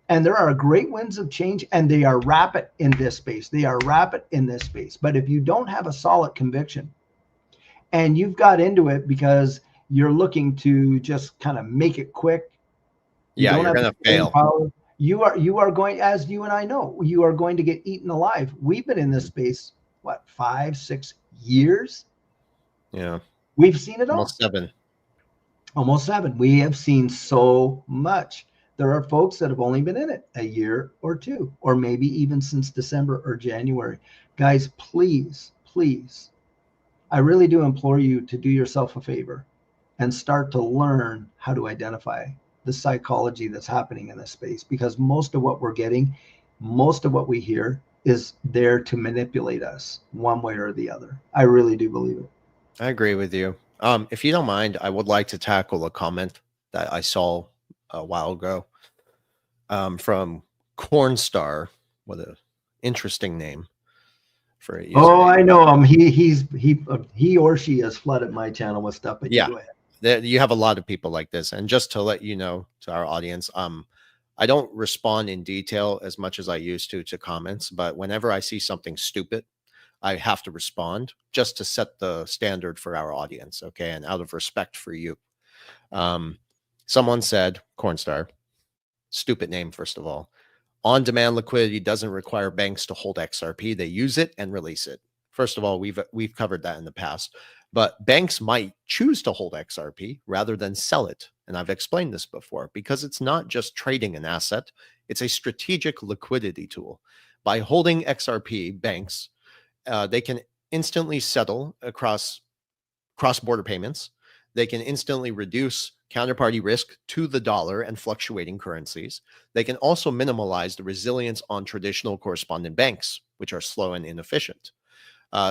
B: And there are great winds of change, and they are rapid in this space. They are rapid in this space. But if you don't have a solid conviction, and you've got into it because you're looking to just kind of make it quick, you
A: yeah,
B: don't
A: you're
B: have
A: going
B: the
A: to
B: staying
A: fail.
B: power, you are going, as you and I know, you are going to get eaten alive. We've been in this space, what, 5, 6 years?
A: Yeah,
B: We've seen it all.
A: almost 7.
B: Almost 7. We have seen so much. There are folks that have only been in it a year or two, or maybe even since December or January. Guys, please, please, I really do implore you to do yourself a favor and start to learn how to identify the psychology that's happening in this space, because most of what we're getting, most of what we hear is there to manipulate us one way or the other. I really do believe it.
A: I agree with you. If you don't mind, I would like to tackle a comment that I saw a while ago from Cornstar. What a interesting name for a
B: Oh,
A: username.
B: I know him. He or she has flooded my channel with stuff, but you
A: Yeah,
B: go ahead.
A: you have a lot of people like this. And just to let you know, to our audience, I don't respond in detail as much as I used to comments, but whenever I see something stupid, I have to respond just to set the standard for our audience. Okay. And out of respect for you. Um, Someone said, Cornstar, stupid name, first of all. On demand liquidity doesn't require banks to hold XRP. They use it and release it. First of all, we've covered that in the past, but banks might choose to hold XRP rather than sell it. And I've explained this before, because it's not just trading an asset, it's a strategic liquidity tool. By holding XRP, banks, they can instantly settle across cross-border payments. They can instantly reduce counterparty risk to the dollar and fluctuating currencies. They can also minimize the resilience on traditional correspondent banks, which are slow and inefficient.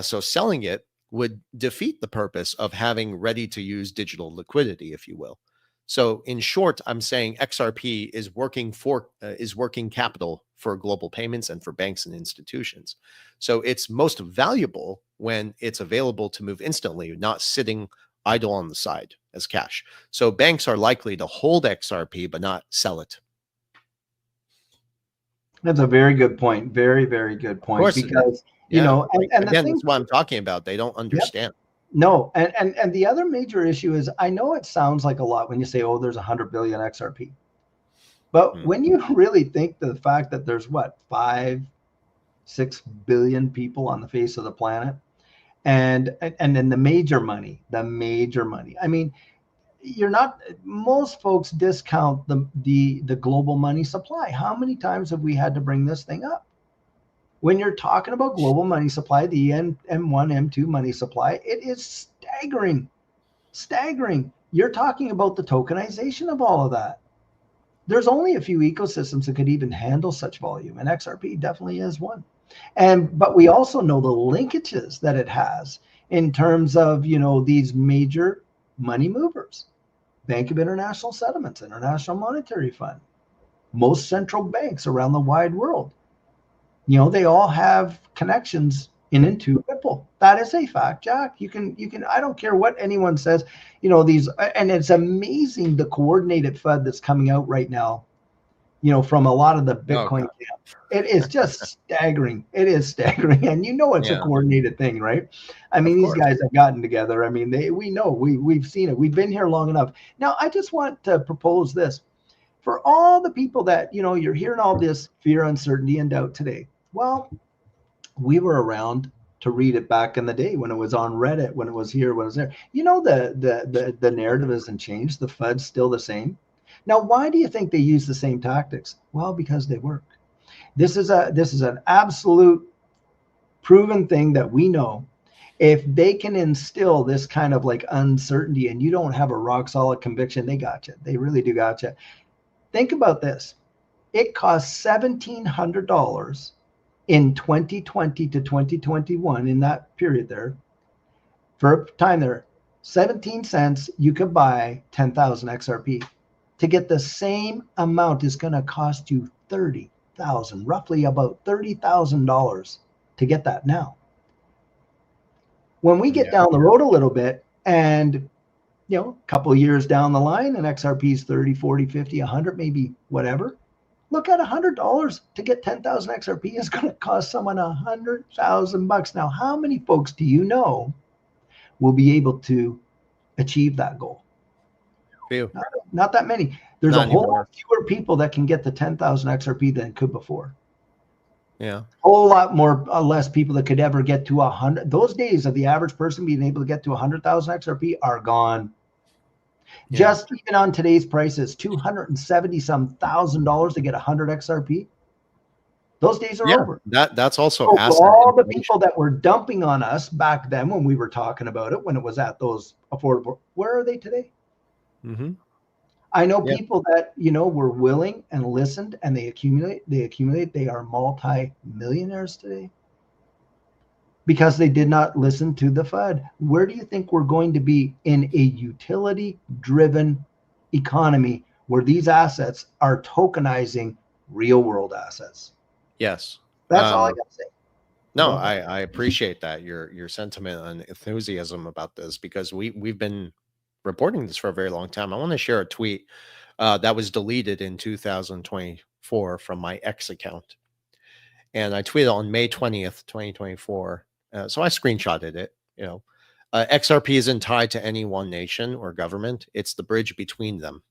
A: So selling it would defeat the purpose of having ready-to-use digital liquidity, if you will. So in short, I'm saying XRP is working capital for global payments and for banks and institutions. So it's most valuable when it's available to move instantly, not sitting idle on the side as cash. So banks are likely to hold XRP but not sell it.
B: That's a very good point. Very, very good
A: Of
B: point.
A: course it is.
B: Because, you
A: Yeah.
B: know,
A: Like,
B: and the
A: again,
B: thing,
A: that's what I'm talking about. They don't
B: yep,
A: understand.
B: no, and the other major issue is, I know it sounds like a lot when you say, oh, there's 100 billion XRP. But
A: Hmm.
B: when you really think the fact that there's what, 5, 6 billion people on the face of the planet, and then the major money, I mean, you're not, most folks discount the global money supply. How many times have we had to bring this thing up? When you're talking about global money supply, the M1, M2 money supply, it is staggering, staggering. You're talking about the tokenization of all of that. There's only a few ecosystems that could even handle such volume, and XRP definitely is one. But we also know the linkages that it has in terms of, you know, these major money movers, Bank of International Settlements, International Monetary Fund, most central banks around the wide world. They all have connections into Ripple. That is a fact, Jack. You can, I don't care what anyone says, these, and it's amazing the coordinated FUD that's coming out right now, from a lot of the Bitcoin camp. It is just staggering. It is staggering. And it's a coordinated thing, right? I mean, these guys have gotten together. I mean, we know, we've seen it. We've been here long enough. Now, I just want to propose this. For all the people that, you're hearing all this fear, uncertainty, and doubt today. Well, we were around to read it back in the day when it was on Reddit, when it was here, when it was there. The narrative hasn't changed. The FUD's still the same. Now, why do you think they use the same tactics? Well, because they work. This is an absolute proven thing that we know. If they can instill this kind of like uncertainty and you don't have a rock solid conviction, they got you. They really do got you. Think about this. It costs $1,700 in 2020 to 2021, in that period there, for a time there, 17 cents, you could buy 10,000 XRP. To get the same amount is going to cost you 30,000, roughly about $30,000 to get that now. When we get down the road a little bit and, a couple of years down the line and XRP is 30, 40, 50, 100, maybe whatever, look at $100 to get 10,000 XRP is going to cost someone $100,000. Now, how many folks do you know will be able to achieve that goal?
A: Few.
B: Not that many. There's a whole lot fewer people that can get the 10,000 XRP than could before.
A: Yeah.
B: A whole lot more, less people that could ever get to 100. Those days of the average person being able to get to 100,000 XRP are gone. Yeah. Just even on today's prices, $270-some thousand to get 100 XRP. Those days are over.
A: That's also
B: all the people that were dumping on us back then when we were talking about it, when it was at those affordable, where are they today?
A: Mm-hmm.
B: I know people that, were willing and listened and they accumulate. They are multi-millionaires today because they did not listen to the FUD. Where do you think we're going to be in a utility-driven economy where these assets are tokenizing real-world assets?
A: Yes.
B: That's all I got to say.
A: No, I appreciate that, your sentiment and enthusiasm about this, because we've been reporting this for a very long time. I want to share a tweet that was deleted in 2024 from my X account. And I tweeted on May 20th, 2024. So I screenshotted it. XRP isn't tied to any one nation or government. It's the bridge between them.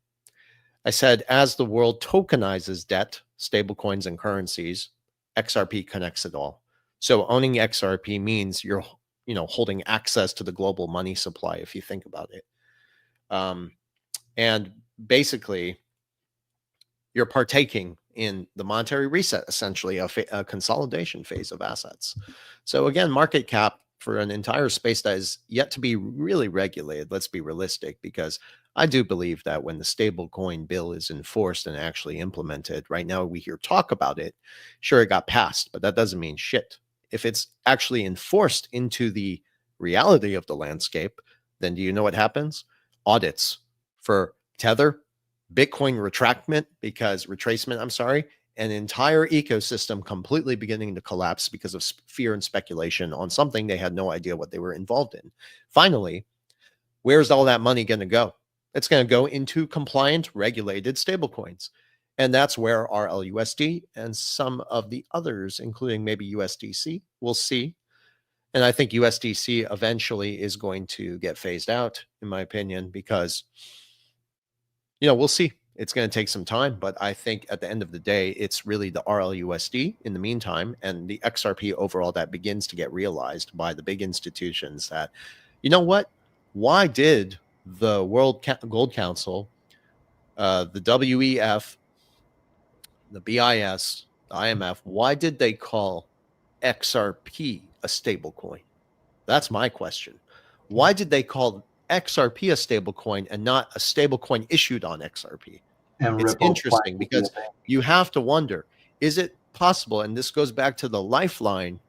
A: I said, as the world tokenizes debt, stablecoins, and currencies, XRP connects it all. So owning XRP means you're, holding access to the global money supply, if you think about it. And basically, you're partaking in the monetary reset, essentially a consolidation phase of assets. So again, market cap for an entire space that is yet to be really regulated. Let's be realistic, because I do believe that when the stablecoin bill is enforced and actually implemented, right now we hear talk about it. Sure, it got passed, but that doesn't mean shit. If it's actually enforced into the reality of the landscape, then do you know what happens? Audits for Tether, Bitcoin retracement, I'm sorry, an entire ecosystem completely beginning to collapse because of fear and speculation on something they had no idea what they were involved in. Finally, where's all that money going to go? It's going to go into compliant, regulated stablecoins. And that's where RLUSD and some of the others, including maybe USDC, we'll see. And I think USDC eventually is going to get phased out, in my opinion, because, we'll see. It's going to take some time, but I think at the end of the day, it's really the RLUSD in the meantime and the XRP overall that begins to get realized by the big institutions that, what? Why did the World Gold Council, the WEF, the BIS, the IMF, why did they call XRP a stablecoin? That's my question. Why did they call XRP a stablecoin and not a stablecoin issued on XRP? And it's interesting because you have to wonder, is it possible, and this goes back to the lifeline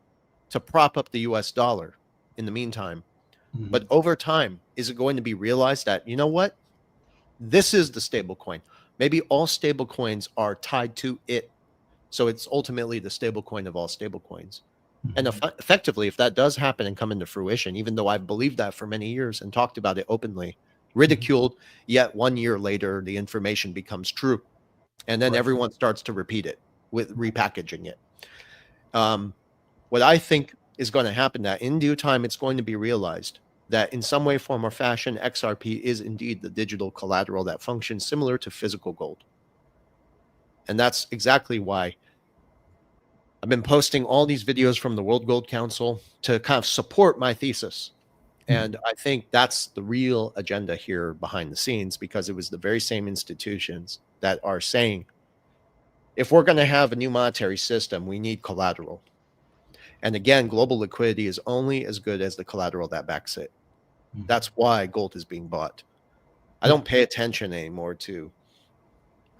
A: to prop up the US dollar in the meantime, But over time, is it going to be realized that, you know what? This is the stable coin. Maybe all stable coins are tied to it. So it's ultimately the stable coin of all stable coins. And effectively, if that does happen and come into fruition, even though I've believed that for many years and talked about it openly, ridiculed, yet 1 year later, the information becomes true. And then everyone starts to repeat it with repackaging it. What I think is going to happen, that in due time, it's going to be realized that in some way, form, or fashion, XRP is indeed the digital collateral that functions similar to physical gold. And that's exactly why I've been posting all these videos from the World Gold Council to kind of support my thesis. And I think that's the real agenda here behind the scenes, because it was the very same institutions that are saying, if we're going to have a new monetary system, we need collateral. And again, global liquidity is only as good as the collateral that backs it. That's why gold is being bought. I don't pay attention anymore to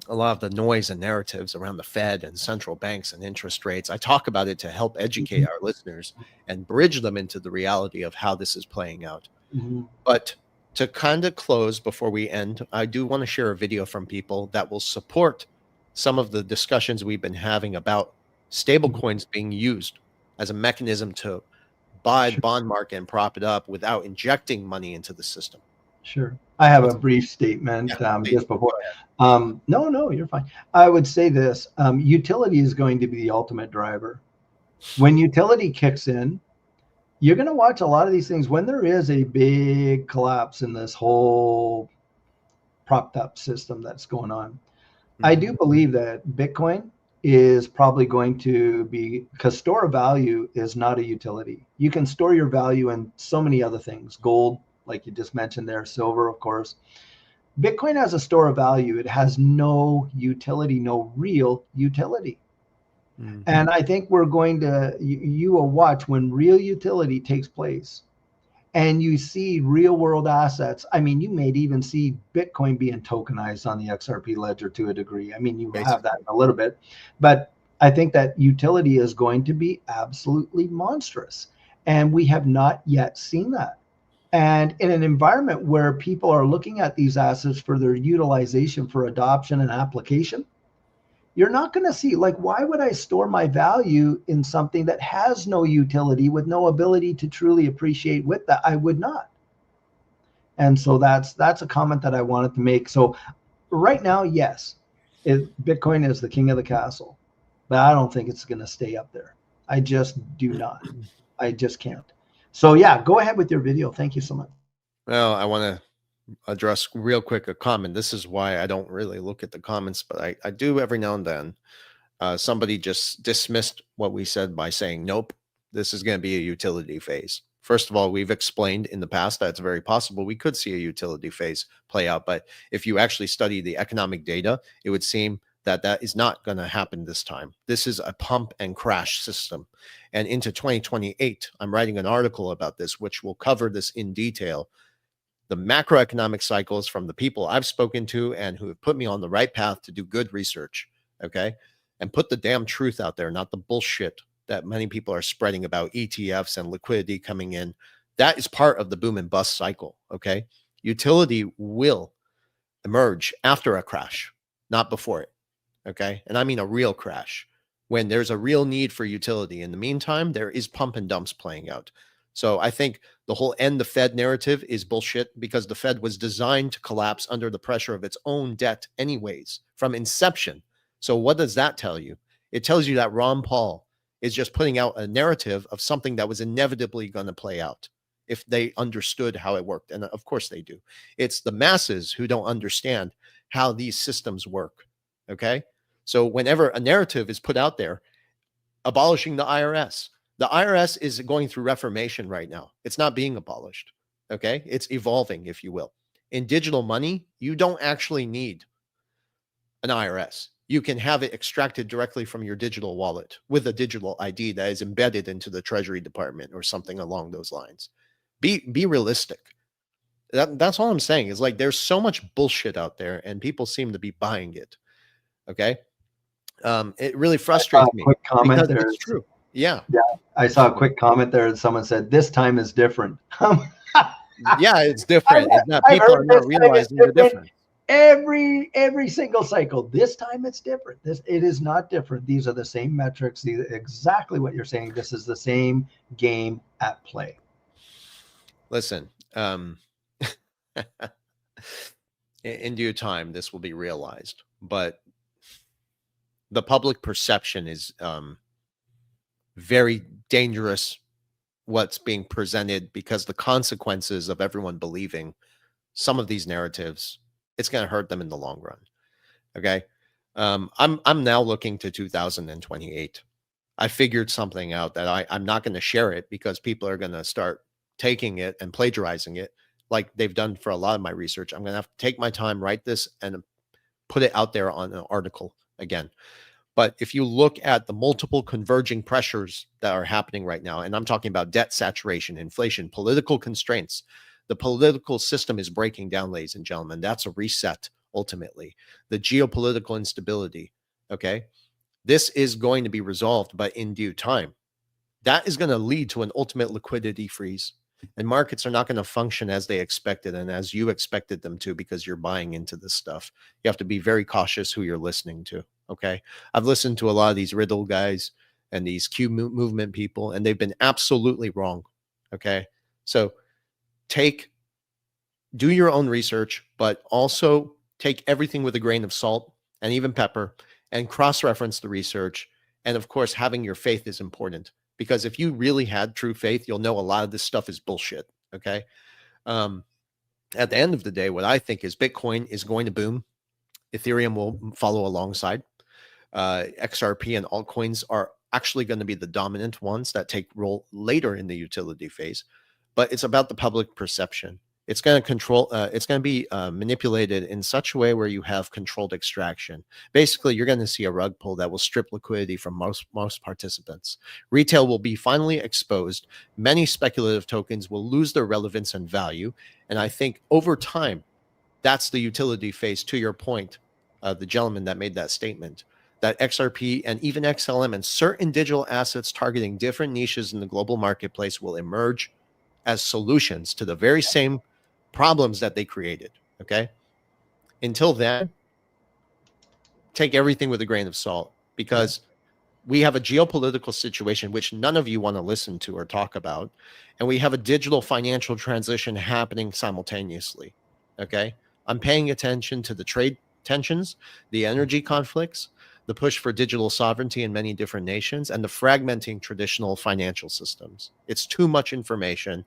A: a lot of the noise and narratives around the Fed and central banks and interest rates. I talk about it to help educate our listeners and bridge them into the reality of how this is playing out. But to kind of close before we end, I do want to share a video from people that will support some of the discussions we've been having about stablecoins being used as a mechanism to buy the bond market and prop it up without injecting money into the system.
B: Sure. I have a brief statement just before. No, you're fine. I would say this, utility is going to be the ultimate driver. When utility kicks in, you're going to watch a lot of these things when there is a big collapse in this whole propped up system that's going on. I do believe that Bitcoin is probably going to be, because store of value is not a utility. You can store your value in so many other things, gold, like you just mentioned there, silver, of course. Bitcoin has a store of value. It has no utility, no real utility. And I think we're going to, you will watch when real utility takes place and you see real world assets. I mean, you may even see Bitcoin being tokenized on the XRP ledger to a degree. I mean, you will have that in a little bit, but I think that utility is going to be absolutely monstrous. And we have not yet seen that. And in an environment where people are looking at these assets for their utilization for adoption and application, you're not going to see, like, why would I store my value in something that has no utility with no ability to truly appreciate with that? I would not. And so that's a comment that I wanted to make. So right now, yes, Bitcoin is the king of the castle, but I don't think it's going to stay up there. I just do not. I just can't. So yeah, go ahead with your video. Thank you so much.
A: Well, I want to address real quick a comment. This is why I don't really look at the comments, but I do every now and then. Somebody just dismissed what we said by saying, nope, this is going to be a utility phase. First of all, we've explained in the past that it's very possible we could see a utility phase play out. But if you actually study the economic data, it would seem that that is not going to happen this time. This is a pump and crash system. And into 2028, I'm writing an article about this, which will cover this in detail. The macroeconomic cycles from the people I've spoken to and who have put me on the right path to do good research, okay? And put the damn truth out there, not the bullshit that many people are spreading about ETFs and liquidity coming in. That is part of the boom and bust cycle, okay? Utility will emerge after a crash, not before it, okay? And I mean a real crash, when there's a real need for utility. In the meantime, there is pump and dumps playing out. So I think the whole end the Fed narrative is bullshit, because the Fed was designed to collapse under the pressure of its own debt anyways from inception. So what does that tell you? It tells you that Ron Paul is just putting out a narrative of something that was inevitably going to play out if they understood how it worked. And of course they do. It's the masses who don't understand how these systems work. Okay. So whenever a narrative is put out there, abolishing the IRS is going through reformation right now. It's not being abolished. Okay. It's evolving, if you will. In digital money, you don't actually need an IRS. You can have it extracted directly from your digital wallet with a digital ID that is embedded into the Treasury Department or something along those lines. Be realistic. That's all I'm saying, is like, there's so much bullshit out there and people seem to be buying it. Okay. It really frustrates me
B: comment
A: because
B: there.
A: It's true. Yeah.
B: I saw a quick comment there and someone said, this time is different.
A: Yeah, it's different. It's not,
B: I've
A: people are
B: heard this
A: not
B: time is
A: realizing the
B: different
A: difference.
B: every single cycle. This time it's different. It is not different. These are the same metrics. Exactly what you're saying. This is the same game at play.
A: Listen, in due time, this will be realized, but the public perception is very dangerous, what's being presented, because the consequences of everyone believing some of these narratives, it's going to hurt them in the long run. Okay. I'm now looking to 2028. I figured something out that I'm not going to share it because people are going to start taking it and plagiarizing it like they've done for a lot of my research. I'm going to have to take my time, write this, and put it out there on an article again. But if you look at the multiple converging pressures that are happening right now, and I'm talking about debt saturation, inflation, political constraints, the political system is breaking down, ladies and gentlemen. That's a reset, ultimately. The geopolitical instability, okay? This is going to be resolved, but in due time. That is going to lead to an ultimate liquidity freeze. And markets are not going to function as they expected and as you expected them to, because you're buying into this stuff. You have to be very cautious who you're listening to. Okay. I've listened to a lot of these riddle guys and these Q movement people, and they've been absolutely wrong. Okay. So do your own research, but also take everything with a grain of salt and even pepper, and cross-reference the research. And of course, having your faith is important, because if you really had true faith, you'll know a lot of this stuff is bullshit. Okay. At the end of the day, what I think is Bitcoin is going to boom. Ethereum will follow alongside. XRP and altcoins are actually going to be the dominant ones that take role later in the utility phase. But it's about the public perception. It's going to control, it's going to be manipulated in such a way where you have controlled extraction. Basically, you're going to see a rug pull that will strip liquidity from most participants. Retail will be finally exposed. Many speculative tokens will lose their relevance and value. And I think over time, that's the utility phase, to your point, the gentleman that made that statement, that XRP and even XLM and certain digital assets targeting different niches in the global marketplace will emerge as solutions to the very same problems that they created. Okay. Until then, take everything with a grain of salt, because we have a geopolitical situation which none of you want to listen to or talk about. And we have a digital financial transition happening simultaneously. Okay. I'm paying attention to the trade tensions, the energy conflicts, the push for digital sovereignty in many different nations, and the fragmenting traditional financial systems. It's too much information.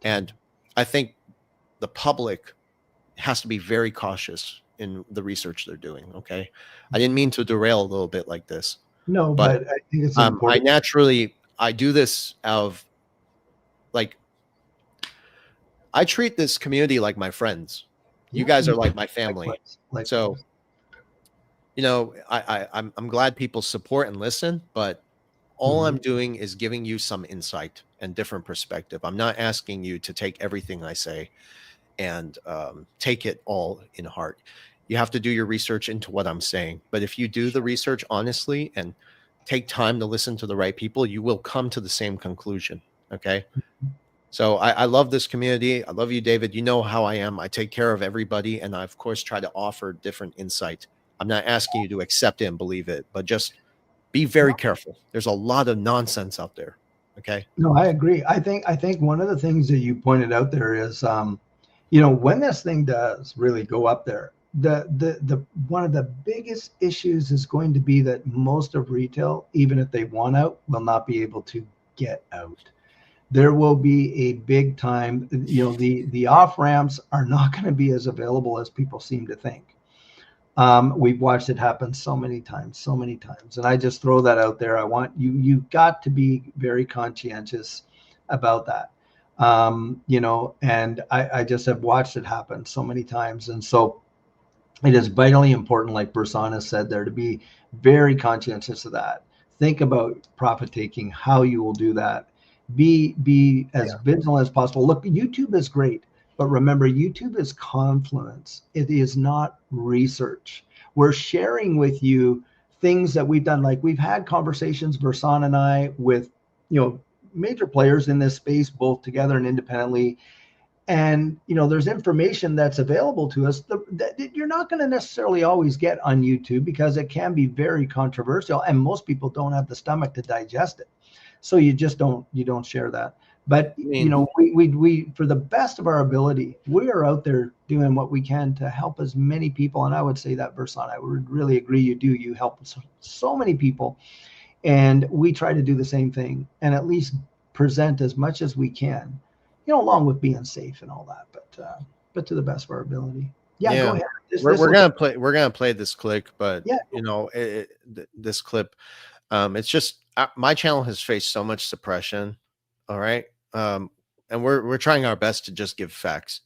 A: And I think the public has to be very cautious in the research they're doing. Okay. I didn't mean to derail a little bit like this,
B: No,
A: but
B: but I think it's
A: I
B: important.
A: naturally, I do this out of, like, I treat this community like my friends. You
B: Yeah,
A: guys are like my family.
B: likewise,
A: So,
B: likewise.
A: I'm glad people support and listen, but all
B: Mhm.
A: I'm doing is giving you some insight and different perspective. I'm not asking you to take everything I say and take it all in heart. You have to do your research into what I'm saying. But if you do the research honestly and take time to listen to the right people, you will come to the same conclusion. Okay. So I love this community. I love you, David. You know how I am. I take care of everybody. And I, of course, try to offer different insight. I'm not asking you to accept it and believe it, but just be very careful. There's a lot of nonsense out there. Okay.
B: No, I agree. I think one of the things that you pointed out there is, when this thing does really go up there, the one of the biggest issues is going to be that most of retail, even if they want out, will not be able to get out. There will be a big time, the off ramps are not going to be as available as people seem to think. We've watched it happen so many times, and I just throw that out there. I want you've got to be very conscientious about that. And I just have watched it happen so many times, and so it is vitally important, like Versan has said there, to be very conscientious of that. Think about profit taking, how you will do that. Be as vigilant as possible. Look, YouTube is great, but remember, YouTube is confluence. It is not research. We're sharing with you things that we've done. Like we've had conversations, Versan and I, with major players in this space, both together and independently. And, you know, there's information that's available to us that you're not going to necessarily always get on YouTube, because it can be very controversial and most people don't have the stomach to digest it. So you just don't share that. But,
A: I mean,
B: you know, we for the best of our ability, we are out there doing what we can to help as many people. And I would say that, Versan, I would really agree you do. You help so many people. And we try to do the same thing and at least present as much as we can, you know, along with being safe and all that, but to the best of our ability. Yeah,
A: yeah.
B: go ahead.
A: We're gonna play this clip, but
B: yeah,
A: you know, this clip, it's just my channel has faced so much suppression. All right, and we're trying our best to just give facts,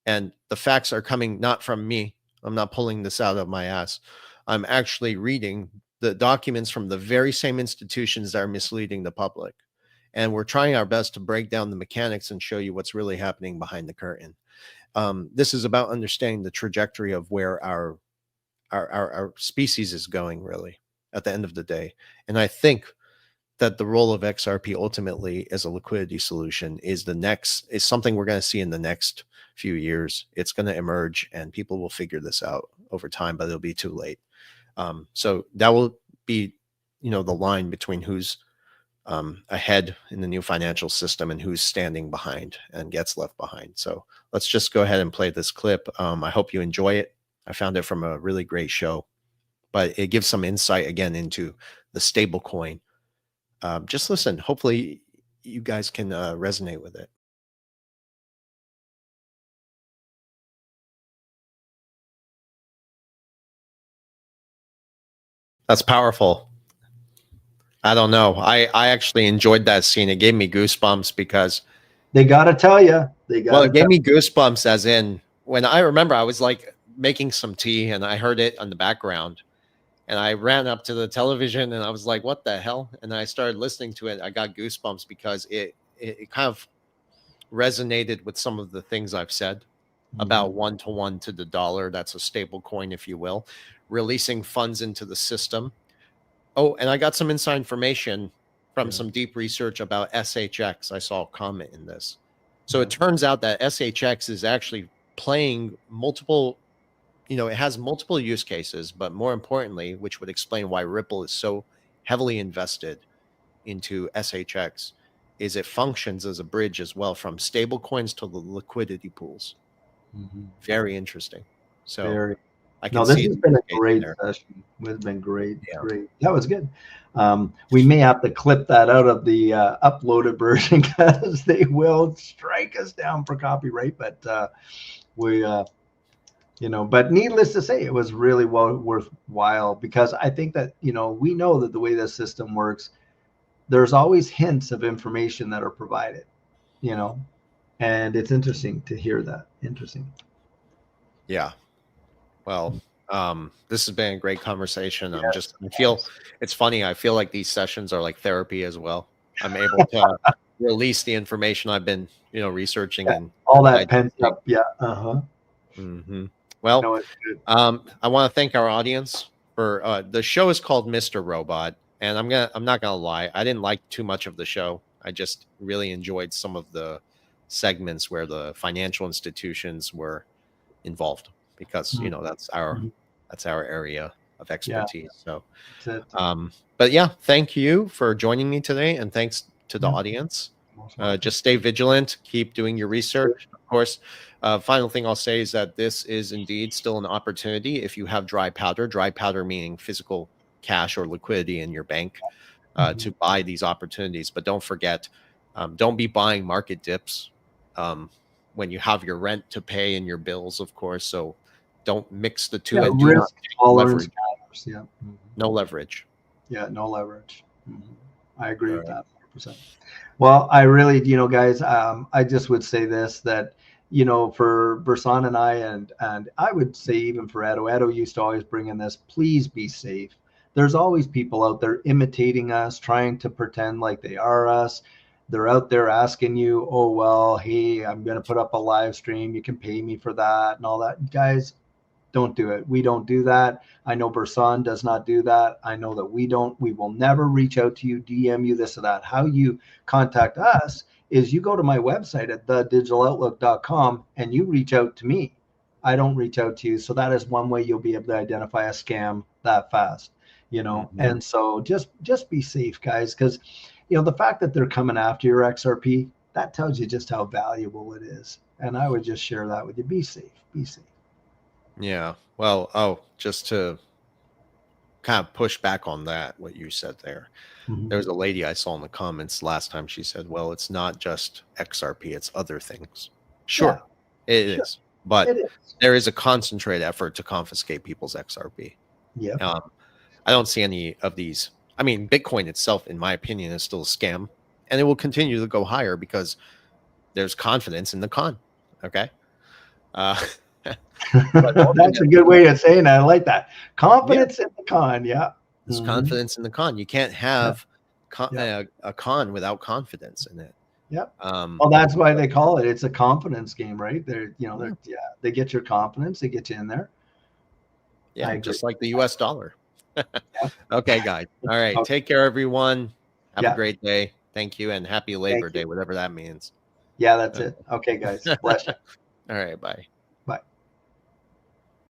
A: and the facts are coming not from me. I'm not pulling this out of my ass. I'm actually reading the documents from the very same institutions that are misleading the public. And we're trying our best to break down the mechanics and show you what's really happening behind the curtain. This is about understanding the trajectory of where our species is going, really, at the end of the day. And I think that the role of XRP ultimately as a liquidity solution is something we're going to see in the next few years. It's going to emerge and people will figure this out over time, but it'll be too late. So that will be, you know, the line between who's ahead in the new financial system and who's standing behind and gets left behind. So let's just go ahead and play this clip. I hope you enjoy it. I found it from a really great show, but it gives some insight again into the stable coin. Just listen. Hopefully you guys can resonate with it. That's powerful. I don't know. I actually enjoyed that scene. It gave me goosebumps because
B: they got to tell you.
A: It gave me goosebumps as in when I remember I was like making some tea and I heard it on the background and I ran up to the television and I was like, what the hell? And I started listening to it. I got goosebumps because it kind of resonated with some of the things I've said about 1-to-1 to the dollar. That's a stable coin, if you will, releasing funds into the system. Oh, and I got some inside information from some deep research about SHX. I saw a comment in this. So it turns out that SHX is actually playing multiple, you know, it has multiple use cases, but more importantly, which would explain why Ripple is so heavily invested into SHX, is it functions as a bridge as well from stable coins to the liquidity pools. Very interesting. So I can
B: this
A: see
B: has been a great session. It's been great.
A: Yeah.
B: Great. That was good. We may have to clip that out of the uploaded version because they will strike us down for copyright. But you know, but needless to say, it was really worthwhile because I think that, you know, we know that the way this system works, there's always hints of information that are provided, you know, and it's interesting to hear that. Interesting.
A: Yeah. Well, this has been a great conversation. I feel it's funny. I feel like these sessions are like therapy as well. I'm able to release the information I've been, you know, researching and
B: all that pent up. Yeah.
A: Well, no, I want to thank our audience for the show is called Mr. Robot, and I'm not gonna lie, I didn't like too much of the show. I just really enjoyed some of the segments where the financial institutions were involved because you know that's our area of expertise. So but yeah, thank you for joining me today, and thanks to the audience. Just stay vigilant, keep doing your research. Of course, final thing I'll say is that this is indeed still an opportunity if you have dry powder meaning physical cash or liquidity in your bank to buy these opportunities. But don't forget, don't be buying market dips when you have your rent to pay and your bills, of course. So don't mix the two and do not leverage. No leverage.
B: Yeah, no leverage. I agree with that 100%. Well, I really, you know, guys, I just would say this, that, you know, for Versan and I, and I would say even for Edo used to always bring in this, please be safe. There's always people out there imitating us, trying to pretend like they are us. They're out there asking you, oh, well, hey, I'm going to put up a live stream. You can pay me for that and all that. Guys, don't do it. We don't do that. I know Versan does not do that. I know that we don't. We will never reach out to you, DM you, this or that. How you contact us is you go to my website at thedigitaloutlook.com and you reach out to me. I don't reach out to you. So that is one way you'll be able to identify a scam that fast, And so just be safe, guys, because the fact that they're coming after your XRP, that tells you just how valuable it is. And I would just share that with you. Be safe. Be safe.
A: Yeah. Well, just to kind of push back on that, what you said there. There was a lady I saw in the comments last time. She said, well, it's not just XRP, it's other things. Sure, yeah, it is. But there is a concentrated effort to confiscate people's XRP.
B: Yeah.
A: I don't see any of these. I mean, Bitcoin itself, in my opinion, is still a scam. And it will continue to go higher because there's confidence in the con. Okay.
B: That's a good way of saying that. I like that. Confidence in the con. Yeah.
A: There's confidence in the con. You can't have a con without confidence in it.
B: Yep. Well, that's why they call it. It's a confidence game, right? They get your confidence. They get you in there.
A: Yeah, just like the US dollar. Okay, guys. All right. Okay. Take care, everyone. Have a great day. Thank you. And happy Labor Day, whatever that means.
B: Yeah, that's it. Okay, guys. Bless you.
A: All right. Bye.